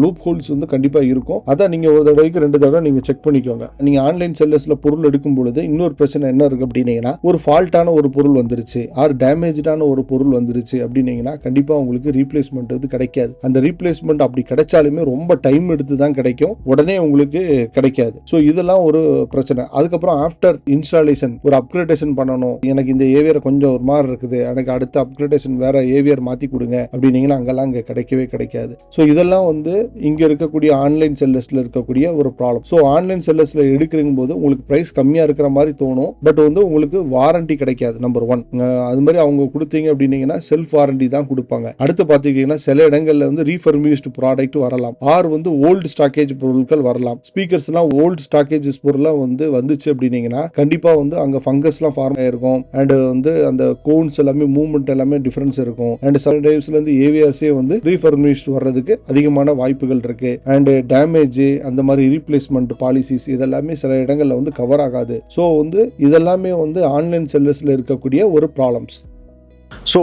லூப் ஹோல்ஸ் வந்து கண்டிப்பாக இருக்கும். அதை நீங்கள் ஒரு தடவைக்கு 2 தடவை நீங்கள் செக் பண்ணிக்கோங்க. நீங்கள் ஆன்லைன் செல்லர்ஸ்ல பொருள் எடுக்கும் பொழுது இன்னொரு பிரச்சனை என்ன இருக்கு அப்படின்னீங்கன்னா, ஒரு ஃபால்ட்டான ஒரு பொருள் வந்துருச்சு, ஆர் டேமேஜான ஒரு பொருள் வந்துருச்சு அப்படின்னீங்கன்னா கண்டிப்பாக உங்களுக்கு ரீப்ளேஸ்மெண்ட் வந்து கிடைக்காது. அந்த ரீப்ளேஸ்மெண்ட் அப்படி கிடைச்சாலுமே ரொம்ப டைம் எடுத்து தான் கிடைக்கும், உடனே உங்களுக்கு கிடைக்காது. ஸோ இதெல்லாம் ஒரு பிரச்சனை. அதுக்கப்புறம் ஆஃப்டர் இன்ஸ்டாலேஷன் ஒரு அப்கிரேடேஷன் பண்ணணும், எனக்கு இந்த ஏவியர் கொஞ்சம் ஒரு மாதிரி இருக்குது, எனக்கு அடுத்த அப்கிரேடேஷன் வேற ஏவியர் மாற்றி கொடுங்க அப்படின்னீங்கன்னா அங்கெல்லாம் இங்கே கிடைக்கவே கிடைக்காது. ஸோ இதெல்லாம் வந்து இங்கே இருக்கக்கூடிய ஆன்லைன் செல்லர்ஸ்ல இருக்கக்கூடிய ஒரு ப்ராப்ளம். ஸோ ஆன்லைன் செல்லர்ஸ்ல எடுக்கிறீங்க போது உங்களுக்கு பிரைஸ் கம்மியாக இருக்கிற மாதிரி தோணும், பட் வந்து உங்களுக்கு வாரண்டி கிடைக்காது. நம்பர் 1 அது மாதிரி அவங்க கொடுத்தீங்க அப்படின்னீங்கன்னா செல்ஃப் வாரண்டி தான் கொடுப்பாங்க. அடுத்து பார்த்துக்கிட்டீங்கன்னா சில இடங்கள்ல வந்து ரீஃபர்பிஷ்டு ப்ராடக்ட் வரலாம், ஆர் வந்து ஓல்டு ஸ்டாக்கேஜ் பொருட்கள் வரலாம். ஸ்பீக்கர்ஸ் எல்லாம் ஓல்டு ஸ்டாக்கேஜஸ் பொருளாக வந்துச்சு அப்படின்னீங்கன்னா கண்டிப்பா வந்து அங்க ஃபங்கஸ்லாம் ஃபார்ம் ஆயிருக்கும், அண்ட் வந்து அந்த கோன்ஸ் எல்லாமே மூவ்மெண்ட் எல்லாமே டிஃபரன்ஸ் இருக்கும், அண்ட் சில டைம்ஸ்ல இருந்து ஏவிஆர்ஸே வந்து ரீஃபர்பிஷ்டு வர்றதுக்கு அதிகமான வாய்ப்புகள் இருக்கு. அண்ட் டேமேஜ் அந்த மாதிரி ரீப்ளேஸ்மெண்ட் பாலிசிஸ் இதெல்லாமே சில இடங்கள்ல வந்து கவர் ஆகாது. ஸோ வந்து இதெல்லாமே வந்து ஆன்லைன் செல்லர்ஸ்ல இருக்கக்கூடிய ஒரு ப்ராப்ளம்ஸ். ஸோ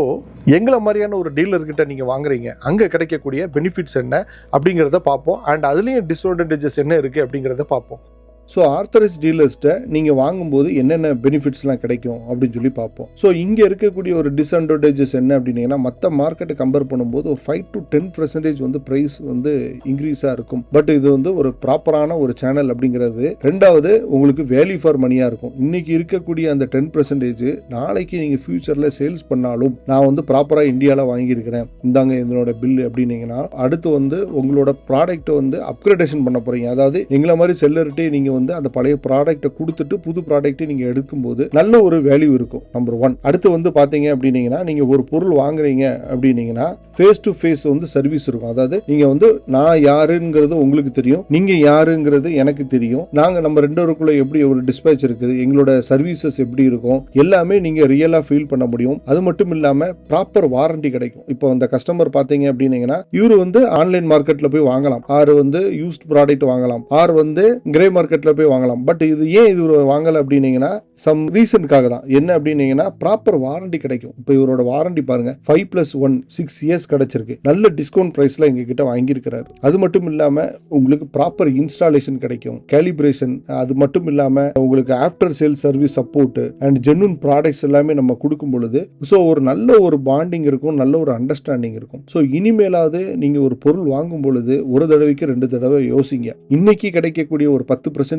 எங்களை மாதிரியான ஒரு டீலர்கிட்ட நீங்கள் வாங்குறீங்க, அங்கே கிடைக்கக்கூடிய பெனிஃபிட்ஸ் என்ன அப்படிங்கிறத பார்ப்போம், அண்ட் அதுலேயும் டிஸ்அட்வான்டேஜஸ் என்ன இருக்குது அப்படிங்கிறத பார்ப்போம். ஸோ ஆர்த்தரைஸ் டீலர்ஸ்ட்டை நீங்கள் வாங்கும்போது என்னென்ன பெனிஃபிட்ஸ்லாம் கிடைக்கும் அப்படின்னு சொல்லி பார்ப்போம். ஸோ இங்கே இருக்கக்கூடிய ஒரு டிஸ்அட்வான்டேஜஸ் என்ன அப்படின்னீங்கன்னா, மற்ற மார்க்கெட்டை கம்பேர் பண்ணும்போது ஒரு 5 to 10% வந்து ப்ரைஸ் வந்து இன்க்ரீஸாக இருக்கும். பட் இது வந்து ஒரு ப்ராப்பரான ஒரு சேனல் அப்படிங்கிறது. ரெண்டாவது உங்களுக்கு வேல்யூ ஃபார் மணியாக இருக்கும். இன்னைக்கு இருக்கக்கூடிய அந்த 10% நாளைக்கு நீங்கள் ஃபியூச்சரில் சேல்ஸ் பண்ணாலும் நான் வந்து ப்ராப்பராக இந்தியாவில் வாங்கியிருக்கிறேன், இந்தாங்க இதனோட பில் அப்படின்னீங்கன்னா, அடுத்து வந்து உங்களோட ப்ராடக்ட்டை வந்து அப்கிரேடேஷன் பண்ண போகிறீங்க. அதாவது எங்களை மாதிரி செல்லர்கிட்டே நீங்கள் வந்து அந்த பழைய ப்ராடக்ட்டை கொடுத்துட்டு புது ப்ராடக்ட்டை நீங்க எடுக்கும்போது நல்ல ஒரு வேல்யூ இருக்கும். நம்பர் 1. அடுத்து வந்து பாத்தீங்க அப்படின்னீங்கன்னா, நீங்க ஒரு பொருள் வாங்குறீங்க அப்படின்னீங்கன்னா ஃபேஸ் டு ஃபேஸ் வந்து சர்வீஸ் இருக்கும். அதாவது நீங்க வந்து நான் யாருங்கிறது உங்களுக்கு தெரியும், நீங்க யாருங்கிறது எனக்கு தெரியும், நாங்க நம்ம 2 பேருக்குள்ள எப்படி ஒரு டிஸ்பேச் இருக்குது, எங்களோட சர்வீசஸ் எப்படி இருக்கும், எல்லாமே நீங்க ரியலா ஃபீல் பண்ண முடியும். அது மட்டும் இல்லாம ப்ராப்பர் வாரண்டி கிடைக்கும். இப்போ அந்த கஸ்டமர் பாத்தீங்க அப்படின்னீங்கன்னா, இவரு வந்து ஆன்லைன் மார்க்கெட்ல போய் வாங்கலாம், ஆர் வந்து யூஸ்ட் ப்ராடக்ட் வாங்கலாம், ஆர் வந்து கிரே மார்க்கெட்ல போய் வாங்கலாம். பட் இது ஏன் இது வாங்கல அப்படின்னீங்கன்னா சம் ரீசனுக்காக தான். என்ன அப்படின்னீங்கன்னா ப்ராப்பர் வாரண்டி கிடைக்கும். இப்போ இவரோட வாரண்டி பாருங்க 5+1 6 இயர்ஸ் கிடைச்சிருக்கு. நல்ல டிஸ்கவுண்ட் பிரைஸ்ல எங்க கிட்ட வாங்கியிருக்கிறாரு. அது மட்டும் இல்லாம உங்களுக்கு ப்ராப்பர் இன்ஸ்டாலேஷன் கிடைக்கும், கேலிபிரேஷன், அது மட்டும் இல்லாம உங்களுக்கு after sale service support and genuine products எல்லாமே நம்ம கொடுக்கும் பொழுது ஸோ ஒரு நல்ல ஒரு பாண்டிங் இருக்கும், நல்ல ஒரு அண்டர்ஸ்டாண்டிங் இருக்கும். ஸோ இனிமேலாவது நீங்க ஒரு பொருள் வாங்கும் பொழுது ஒரு தடவைக்கு 2 தடவை யோசிங்க. இன்னைக்கு கிடைக்கக்கூடிய ஒரு 10%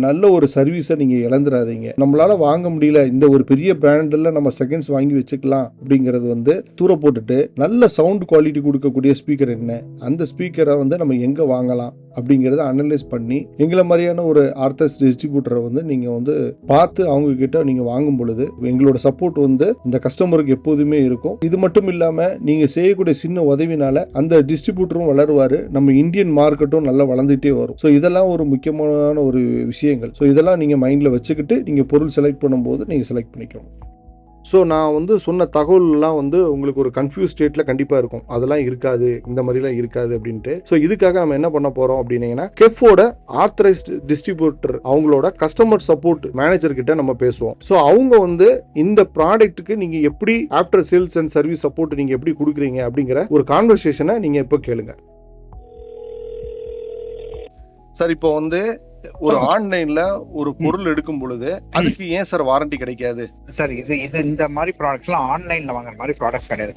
நல்ல ஒரு சர்வீஸை நீங்க இழந்துடாதீங்க. நம்மளால வாங்க முடியல, இந்த ஒரு பெரிய பிராண்ட்ல நம்ம செகண்ட்ஸ் வாங்கி வச்சுக்கலாம் அப்படிங்கிறது வந்து தூர போட்டுட்டு நல்ல சவுண்ட் குவாலிட்டி கொடுக்கக்கூடிய ஸ்பீக்கர் என்ன, அந்த ஸ்பீக்கரை வந்து நம்ம எங்க வாங்கலாம் அப்படிங்கறத அனலைஸ் பண்ணி எங்களை மாதிரியான ஒரு ஆர்த்தஸ் டிஸ்ட்ரிபியூட்டரை வந்து நீங்க வந்து பார்த்து அவங்க கிட்ட நீங்க வாங்கும் பொழுது எங்களோட சப்போர்ட் வந்து இந்த கஸ்டமருக்கு எப்போதுமே இருக்கும். இது மட்டும் இல்லாம நீங்க செய்யக்கூடிய சின்ன உதவினால அந்த டிஸ்ட்ரிபியூட்டரும் வளருவாரு, நம்ம இந்தியன் மார்க்கெட்டும் நல்லா வளர்ந்துட்டே வரும். ஸோ இதெல்லாம் ஒரு முக்கியமான ஒரு விஷயங்கள். ஸோ இதெல்லாம் நீங்க மைண்ட்ல வச்சுக்கிட்டு நீங்க பொருள் செலக்ட் பண்ணும்போது நீங்க செலக்ட் பண்ணிக்கணும். ஸோ நான் வந்து சொன்ன தகவல்லாம் வந்து உங்களுக்கு ஒரு கன்ஃபியூஸ் ஸ்டேட்டில் கண்டிப்பாக இருக்கும், அதெல்லாம் இருக்காது, இந்த மாதிரிலாம் இருக்காது அப்படின்ட்டு. ஸோ இதுக்காக நம்ம என்ன பண்ண போகிறோம் அப்படின்னீங்கன்னா, கெஃபோட ஆர்த்தரைஸ்டு டிஸ்ட்ரிபியூட்டர் அவங்களோட கஸ்டமர் சப்போர்ட் மேனேஜர் கிட்ட நம்ம பேசுவோம். ஸோ அவங்க வந்து இந்த ப்ராடக்ட்டுக்கு நீங்கள் எப்படி after sales and service support நீங்கள் எப்படி கொடுக்குறீங்க அப்படிங்கிற ஒரு கான்வர்சேஷனை நீங்கள் இப்போ கேளுங்க. சார் இப்போ வந்து ஒரு ஆன்லைன்ல ஒரு பொருள் எடுக்கும் பொழுது அதுக்கு ஏன் சார் வாரண்டி கிடைக்காது? சார் இது இந்த மாதிரி ப்ராடக்ட்ஸ் எல்லாம் ஆன்லைன்ல வாங்குற மாதிரி ப்ராடக்ட்ஸ் கிடையாது.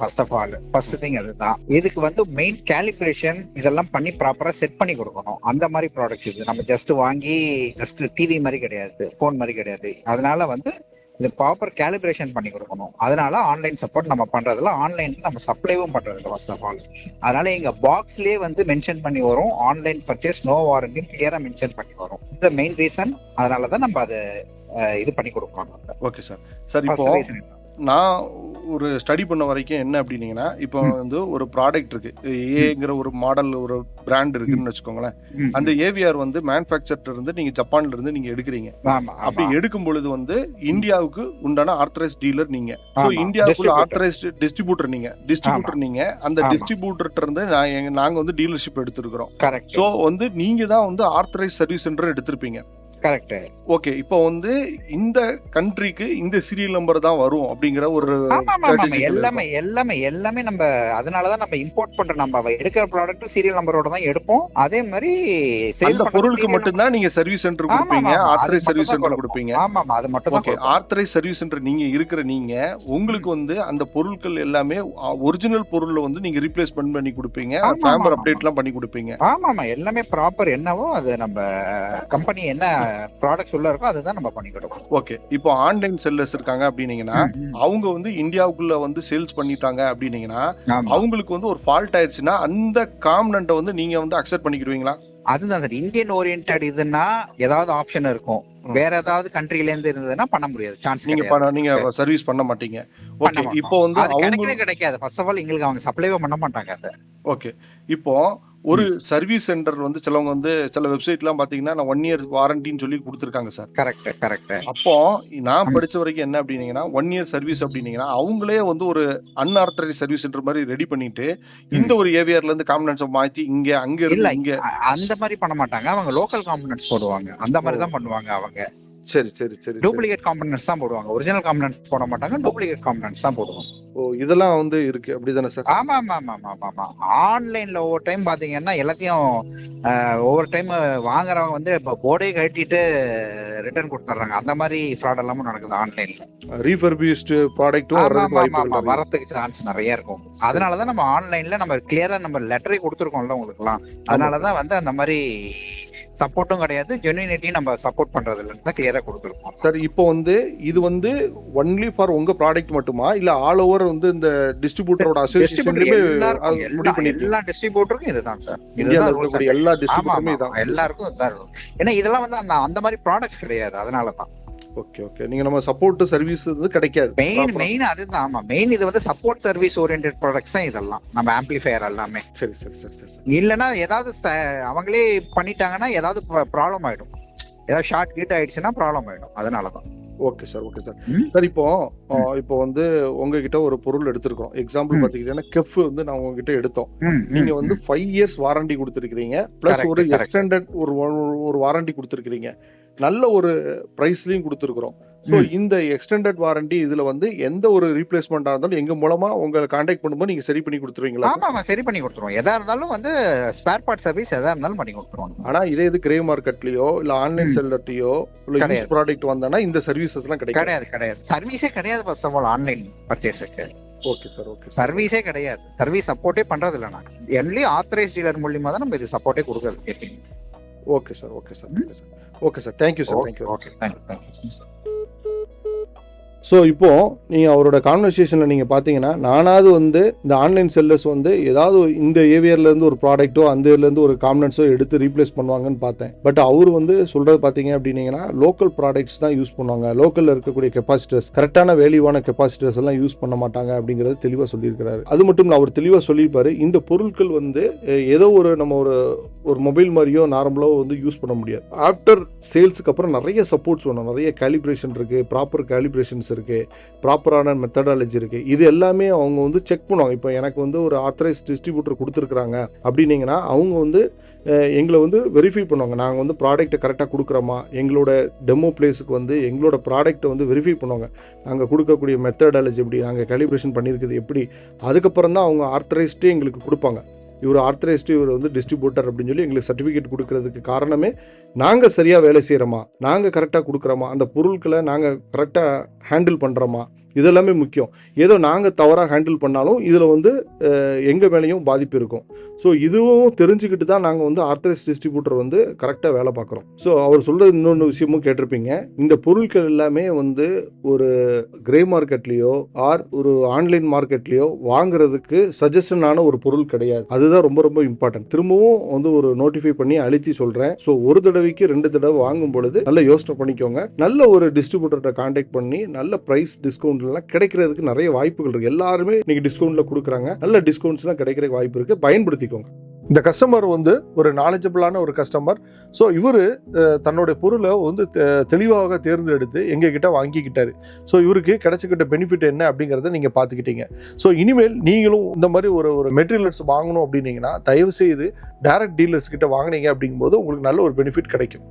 ஃபர்ஸ்ட் திங் அதுதான். இதுக்கு வந்து மெயின் கேலிபிரேஷன் இதெல்லாம் பண்ணி ப்ராப்பரா செட் பண்ணி கொடுக்கணும். அந்த மாதிரி ப்ராடக்ட்ஸ் இது நம்ம ஜஸ்ட் வாங்கி ஜஸ்ட் டிவி மாதிரி கிடையாது, போன் மாதிரி கிடையாது. அதனால வந்து இது ப்ராப்பர் கேலிபிரேஷன் பண்ணி கொடுக்கணும். அதனால ஆன்லைன் சப்போர்ட் நம்ம பண்றதுல ஆன்லைன் நம்ம சப்ளைவும் பண்றது ஃபர்ஸ்ட் ஆஃப் ஆல். அதனால எங்க பாக்ஸ்லயே வந்து மென்ஷன் பண்ணி வரும், ஆன்லைன் பர்ச்சேஸ் நோ வாரண்டி கிளியரா மென்ஷன் பண்ணி வரும். இது மெயின் ரீசன். அதனாலதான் நம்ம அதை இது பண்ணி கொடுக்கணும். Okay sir. சார் இப்போ நான் ஒரு ஸ்டடி பண்ண வரைக்கும் என்ன அப்படின்னீங்கன்னா, இப்போ வந்து ஒரு ப்ராடக்ட் இருக்கு, ஏங்கிற ஒரு மாடல் ஒரு பிராண்ட் இருக்குன்னு வச்சுக்கோங்களேன். அந்த ஏவிஆர் வந்து மேனுஃபேக்சர்ல இருந்து நீங்க ஜப்பான்ல இருந்து நீங்க எடுக்கிறீங்க. அப்படி எடுக்கும் பொழுது வந்து இந்தியாவுக்கு உண்டான ஆத்தரைஸ் டீலர் நீங்க, ஸோ இந்தியாவுக்குள்ள ஆத்தரைஸ்டு டிஸ்ட்ரிபியூட்டர் நீங்க, அந்த டிஸ்ட்ரிபியூட்டர் இருந்து நாங்க வந்து டீலர்ஷிப் எடுத்திருக்கிறோம். ஸோ வந்து நீங்க தான் வந்து ஆத்தரைஸ் சர்வீஸ் சென்டர் எடுத்திருப்பீங்க. கரெக்ட். ஓகே, இப்போ வந்து இந்த கண்ட்ரிக்கு இந்த சீரியல் நம்பர் தான் வரும் அப்படிங்கிற ஒரு எல்லாமே நம்ம அதனாலதான் நம்ம இம்போர்ட் பண்ற நம்ம எடுக்கிற ப்ராடக்ட் சீரியல் நம்பரோட தான் எடுப்போம். அதே மாதிரி அந்த பொருளுக்கு மட்டும் தான் நீங்க சர்வீஸ் சென்டர் கொடுப்பீங்க, ஆத்தரைஸ் சர்வீஸ் சென்டர் கொடுப்பீங்க. ஆமா, அது மட்டும் தான். ஓகே, ஆத்தரைஸ் சர்வீஸ் சென்டர் நீங்க இருக்கிற நீங்க உங்களுக்கு வந்து அந்த பொருட்கள் எல்லாமே ஒரிஜினல் பொருள்ல வந்து நீங்க ரீப்ளேஸ்மென்ட் பண்ணி கொடுப்பீங்க, ஃபேம்பர் அப்டேட்லாம் பண்ணி கொடுப்பீங்க. ஆமா, எல்லாமே ப்ராப்பர் என்னவோ அது நம்ம கம்பெனி என்ன ப்ராடக்ட்ஸ் உள்ள இருக்கோ அதுதான் நம்ம பண்ணி கொடுப்போம். ஓகே, இப்போ ஆன்லைன் செல்லர்ஸ் இருக்காங்க அப்படின்னீங்கன்னா, அவங்க வந்து இந்தியாவுக்குள்ள வந்து சேல்ஸ் பண்ணிட்டாங்க அப்படின்னீங்கன்னா, அவங்களுக்கு வந்து ஒரு ஃபால்ட் ஆயிடுச்சுன்னா அந்த காம்பனன்ட்டை வந்து நீங்க வந்து அக்செப்ட் பண்ணிக்கிடுவீங்களா? அதுதான் சார், இந்தியன் ஓரியன்டட் இதுன்னா ஏதாவது ஆப்ஷன் இருக்கும். வேற ஏதாவது கண்ட்ரில இருந்து இருந்ததுன்னா பண்ண முடியாது, சான்ஸ் நீங்க சர்வீஸ் பண்ண மாட்டீங்க. ஓகே, இப்போ வந்து அவங்க கிடைக்காது. ஃபர்ஸ்ட் ஆஃப் ஆல் எங்களுக்கு அவங்க சப்ளைவே பண்ண மாட்டாங்க அத. ஓகே, இப்போ ஒரு சர்வீஸ் சென்டர் வந்து சிலவங்க வந்து சில வெப்சைட்லாம் பாத்தீங்கன்னா நான் 1 இயர் வாரண்டின்னு சொல்லி கொடுத்துருக்காங்க சார். கரெக்ட். அப்போ நான் படிச்ச வரைக்கும் என்ன அப்படின்னீங்கன்னா 1 இயர் சர்வீஸ் அப்படின்னீங்கன்னா அவங்களே வந்து ஒரு அன்ஆர்த்தரைஸ் சர்வீஸ் சென்டர் மாதிரி ரெடி பண்ணிட்டு இந்த ஒரு ஏவிஆர்ல இருந்து காம்பனன்ட்ஸ் மாத்தி அங்க இருந்து அந்த மாதிரி பண்ண மாட்டாங்க. அவங்க லோக்கல் காம்பனன்ட்ஸ் போடுவாங்க, அந்த மாதிரி தான் பண்ணுவாங்க அவங்க. சரி. டூப்ளிகேட் காம்பனன்ட்ஸ் தான் போடுவாங்க, ஒரிஜினல் காம்பனன்ட்ஸ் போட மாட்டாங்க, டூப்ளிகேட் காம்பனன்ட்ஸ் தான் போடுவாங்க. ஓ, இதெல்லாம் வந்து இருக்கு அப்படிதானே சார்? ஆமா. ஆன்லைன்ல ஒவ்வொரு டைம் பாத்தீங்கன்னா எல்லாத்தையும் ஒவ்வொரு டைம் வாங்குறவங்க வந்து இப்ப போர்டே கட்டிட்டு ரிட்டர்ன் கொடுத்துறாங்க. அந்த மாதிரி ஃப்ராட் எல்லாமே நடக்குது ஆன்லைன்ல. ரீஃபர்பிஷ்டு ப்ராடக்ட்டும் வரதுக்கு சான்ஸ் நிறைய இருக்கும். அதனாலதான் நம்ம ஆன்லைன்ல நம்ம கிளியரா நம்ம லெட்டரே கொடுத்துருக்கோம்ல உங்களுக்கு எல்லாம். அதனாலதான் வந்து அந்த மாதிரி சப்போர்ட்டும் கிடையாது, ஜெனுயினிட்டியும் நம்ம சப்போர்ட் பண்றது இல்ல, கிளியரா கொடுத்துருக்கோம் சார். இப்போ வந்து இது வந்து ஒன்லி ஃபார் உங்க ப்ராடக்ட் மட்டுமா இல்ல ஆல் ஓவர் வந்து இந்த டிஸ்ட்ரிபியூட்டரோட அசோசியேஷன்லயே எல்லா டிஸ்ட்ரிபியூட்டருக்கும் இதுதான் சார். இதுதான் எல்லா டிஸ்ட்ரிபியூட்டருமே இதான், எல்லாருக்கும் இதுதான். ஏன்னா இதெல்லாம் வந்து அந்த மாதிரி ப்ராடக்ட்ஸ் கிடையாது, அதனாலதான். ஓகே, நீங்க நம்ம சப்போர்ட் சர்வீஸ் கிடைக்காது. மெயின் அதுதான். ஆமா, மெயின் இது வந்து சப்போர்ட் சர்வீஸ் ஓரியன்டட் ப்ராடக்ட்ஸ் தான் இதெல்லாம், நம்ம ஆம்பிளிஃபையர் எல்லாமே. சரி. இல்லனா ஏதாவது அவங்களே பண்ணிட்டாங்கன்னா ஏதாவது ப்ராப்ளம் ஆயிடும், ஏதாவது ஷார்ட் கீட் ஆயிடுச்சுன்னா ப்ராப்ளம் ஆயிடும். அதனாலதான். Okay sir. சார் இப்போ வந்து உங்ககிட்ட ஒரு பொருள் எடுத்திருக்கோம். எக்ஸாம்பிள் பாத்தீங்கன்னா கெஃப் வந்து நான் உங்ககிட்ட எடுத்தோம். நீங்க வந்து 5 இயர்ஸ் வாரண்டி கொடுத்திருக்கீங்க, பிளஸ் ஒரு எக்ஸ்டெண்டட் ஒரு வாரண்டி கொடுத்திருக்கீங்க, நல்ல ஒரு பிரைஸ்லயும் கொடுத்திருக்கிறோம். சோ இந்த எக்ஸ்டெண்டட் வாரண்டி இதுல வந்து எந்த ஒரு ரீப்ளேஸ்மெண்டா இருந்தாலும் எங்க மூலமா உங்களை கான்டாக்ட் பண்ணும்போது நீங்க சரி பண்ணி கொடுத்துருவீங்களா? ஆமா, சரி பண்ணி கொடுத்துருவோம். எதா இருந்தாலும் வந்து ஸ்பேர் பார்ட் சர்வீஸ் எதா இருந்தாலும் பண்ணி கொடுத்துருவோம். ஆனா இதே இது கிரே மார்க்கெட்லயோ இல்ல ஆன்லைன் செல்லர்லயோ இல்ல யூஸ் ப்ராடக்ட் வந்தானா இந்த சர்வீசஸ் எல்லாம் கிடையாது. சர்வீஸே கிடையாது ஃபர்ஸ்ட் ஆஃப் ஆல் ஆன்லைன் பர்ச்சேஸ்க்கு. Okay sir. சர்வீஸே கிடையாது, சர்வீஸ் சப்போர்ட்டே பண்றது இல்ல. நாங்க ஒன்லி ஆத்தரைஸ்ட் டீலர் மூலமா தான் நம்ம இது சப்போர்ட்டே கொடுக்கிறது. Okay sir. Thank you sir. Thank you. So இப்போது நீங்கள் அவரோட கான்வர்சேஷனில் நீங்கள் பார்த்தீங்கன்னா நானாவது வந்து இந்த ஆன்லைன் செல்லர்ஸ் வந்து ஏதாவது இந்த ஏவியர்லேருந்து ஒரு ப்ராடக்ட்டோ அந்த இதுலேருந்து ஒரு காம்பனன்ட்ஸோ எடுத்து ரீப்ளேஸ் பண்ணுவாங்கன்னு பார்த்தேன். பட் அவர் வந்து சொல்கிறது பார்த்தீங்க அப்படின்னீங்கன்னா லோக்கல் ப்ராடக்ட்ஸ் தான் யூஸ் பண்ணுவாங்க, லோக்கலில் இருக்கக்கூடிய கெப்பாசிட்டர்ஸ், கரெக்டான வேல்யூவான கெப்பாசிட்டர்ஸ் எல்லாம் யூஸ் பண்ண மாட்டாங்க அப்படிங்கிறது தெளிவாக சொல்லியிருக்கிறாரு. அது மட்டும் இல்லை, அவர் தெளிவாக சொல்லியிருப்பாரு இந்த பொருட்கள் வந்து ஏதோ ஒரு நம்ம ஒரு மொபைல் மாதிரியோ நார்மலாக வந்து யூஸ் பண்ண முடியாது. ஆஃப்டர் சேல்ஸுக்கு அப்புறம் நிறைய சப்போர்ட்ஸ் வேணும், நிறைய கேலிப்ரேஷன் இருக்குது, ப்ராப்பர் கேலிப்ரேஷன்ஸ் இருக்கு, ப்ராப்பரான மெத்தடாலஜி இருக்கு. இது எல்லாமே அவங்க வந்து செக் பண்ணுவாங்க. இப்போ எனக்கு வந்து ஒரு ஆத்தரைஸ் டிஸ்ட்ரிபியூட்டர் கொடுத்துருக்குறாங்க அப்படின்னீங்கன்னா அவங்க வந்து எங்களை வந்து வெரிஃபை பண்ணுவாங்க. நாங்கள் வந்து ப்ராடக்ட்டை கரெக்டாக கொடுக்குறோமா, எங்களோட டெமோ பிளேஸுக்கு வந்து எங்களோட ப்ராடக்ட்டை வந்து வெரிஃபை பண்ணுவாங்க. நாங்கள் கொடுக்கக்கூடிய மெத்தடாலஜி எப்படி, நாங்கள் கேலிப்ரேஷன் பண்ணியிருக்குது எப்படி, அதுக்கப்புறம் தான் அவங்க ஆத்தரைஸ்டே எங்களுக்கு கொடுப்பாங்க. இவர் ஆத்தரைஸ்டு, இவர் வந்து டிஸ்ட்ரிபியூட்டர் அப்படின்னு சொல்லி எங்களுக்கு சர்டிஃபிகேட் கொடுக்கறதுக்கு காரணமே நாங்கள் சரியாக வேலை செய்கிறோமா, நாங்கள் கரெக்டாக கொடுக்குறோமா, அந்த பொருட்களை நாங்கள் கரெக்டாக ஹேண்டில் பண்ணுறோமா, இதெல்லாமே முக்கியம். ஏதோ நாங்கள் தவறாக ஹேண்டில் பண்ணாலும் இதில் வந்து எங்கள் மேலேயும் பாதிப்பு இருக்கும். ஸோ இதுவும் தெரிஞ்சுக்கிட்டு தான் நாங்கள் வந்து ஆத்தரைஸ் டிஸ்ட்ரிபியூட்டர் வந்து கரெக்டாக வேலை பார்க்குறோம். ஸோ அவர் சொல்கிற இன்னொன்று விஷயமும் கேட்டிருப்பீங்க, இந்த பொருட்கள் எல்லாமே வந்து ஒரு கிரே மார்க்கெட்லேயோ ஆர் ஒரு ஆன்லைன் மார்க்கெட்லேயோ வாங்குறதுக்கு சஜஷனான ஒரு பொருள் கிடையாது. அதுதான் ரொம்ப ரொம்ப இம்பார்ட்டன்ட். திரும்பவும் வந்து ஒரு நோட்டிஃபை பண்ணி அழுத்தி சொல்கிறேன். ஸோ ஒரு தடவைக்கு 2 தடவை வாங்கும் பொழுது நல்ல யோசனை பண்ணிக்கோங்க. நல்ல ஒரு டிஸ்ட்ரிபியூட்டர்கிட்ட கான்டாக்ட் பண்ணி நல்ல ப்ரைஸ் டிஸ்கவுண்ட் டிஸ்கவுண்ட்லாம் கிடைக்கிறதுக்கு நிறைய வாய்ப்புகள் இருக்கு. எல்லாருமே இன்னைக்கு டிஸ்கவுண்ட்ல கொடுக்குறாங்க. நல்ல டிஸ்கவுண்ட்ஸ்லாம் கிடைக்கிற வாய்ப்பு இருக்கு, பயன்படுத்திக்கோங்க. இந்த கஸ்டமர் வந்து ஒரு நாலேஜபிளான ஒரு கஸ்டமர். ஸோ இவர் தன்னுடைய பொருளை வந்து தெளிவாக தேர்ந்தெடுத்து எங்ககிட்ட வாங்கிக்கிட்டாரு. ஸோ இவருக்கு கிடைச்சிக்கிட்ட பெனிஃபிட் என்ன அப்படிங்கிறத நீங்கள் பார்த்துக்கிட்டீங்க. ஸோ இனிமேல் நீங்களும் இந்த மாதிரி ஒரு மெட்டீரியல்ஸ் வாங்கணும் அப்படின்னீங்கன்னா தயவு செய்து டைரக்ட் டீலர்ஸ் கிட்ட வாங்கினீங்க அப்படிங்கும்போது உங்களுக்கு நல்ல ஒரு பெனிஃபிட் கிடைக்கும்.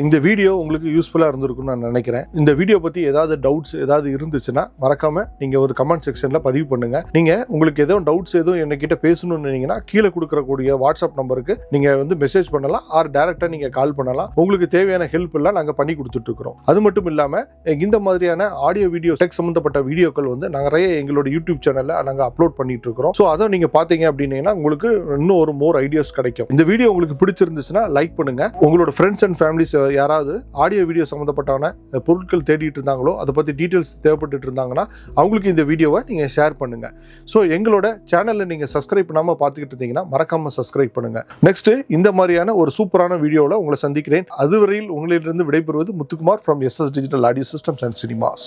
இந்த வீடியோ உங்களுக்கு யூஸ்ஃபுல்லாக இருந்திருக்கும்னு நான் நினைக்கிறேன். இந்த வீடியோ பற்றி ஏதாவது டவுட்ஸ் ஏதாவது இருந்துச்சுன்னா மறக்காம நீங்கள் ஒரு கமெண்ட் செக்ஷனில் பதிவு பண்ணுங்க. நீங்கள் உங்களுக்கு எதுவும் டவுட்ஸ் எதுவும் என்கிட்ட பேசணும்னு நினைங்கன்னா கீழே கொடுக்கக்கூடிய வாட்ஸ்அப் நம்பருக்கு நீங்கள் வந்து மெசேஜ் பண்ணலாம், ஆர் டேரெக்டாக நீங்கள் கால் பண்ணலாம். உங்களுக்கு தேவையான ஹெல்ப் எல்லாம் நாங்கள் பண்ணி கொடுத்துட்டு இருக்கிறோம். அது மட்டும் இல்லாமல் இந்த மாதிரியான ஆடியோ வீடியோ டெக் சம்மந்தப்பட்ட வீடியோக்கள் வந்து நிறைய எங்களோட யூடியூப் சேனலில் நாங்கள் அப்லோட் பண்ணிட்டு இருக்கிறோம். ஸோ அதை நீங்கள் பார்த்தீங்க அப்படின்னீங்கன்னா உங்களுக்கு இன்னும் ஒரு மோர் ஐடியாஸ் கிடைக்கும். இந்த வீடியோ உங்களுக்கு பிடிச்சிருந்துச்சுன்னா லைக் பண்ணுங்க. உங்களோட ஃப்ரெண்ட்ஸ் அண்ட் ஃபேமிலிஸ் யாராவது ஆடியோ வீடியோ சம்மந்தப்பட்டான பொருட்கள் தேடிட்டு இருந்தாங்களோ, அதை பற்றி டீட்டெயில்ஸ் தேவைப்பட்டு இருந்தாங்கன்னா அவங்களுக்கு இந்த வீடியோவை நீங்கள் ஷேர் பண்ணுங்க. ஸோ எங்களோட சேனலில் நீங்கள் சப்ஸ்கிரைப் பண்ணாமல் பார்த்துக்கிட்டு இருந்தீங்கன்னா மறக்காம சப்ஸ்கிரைப் பண்ணுங்க. நெக்ஸ்ட் இந்த மாதிரியான ஒரு சூப்பரான வீடியோவில் உங்களை சந்திக்கிறேன். அதுவரையில் உங்களிலிருந்து விடைபெறுவது Muthukumar from SS Digital Audio Systems and Cinemas.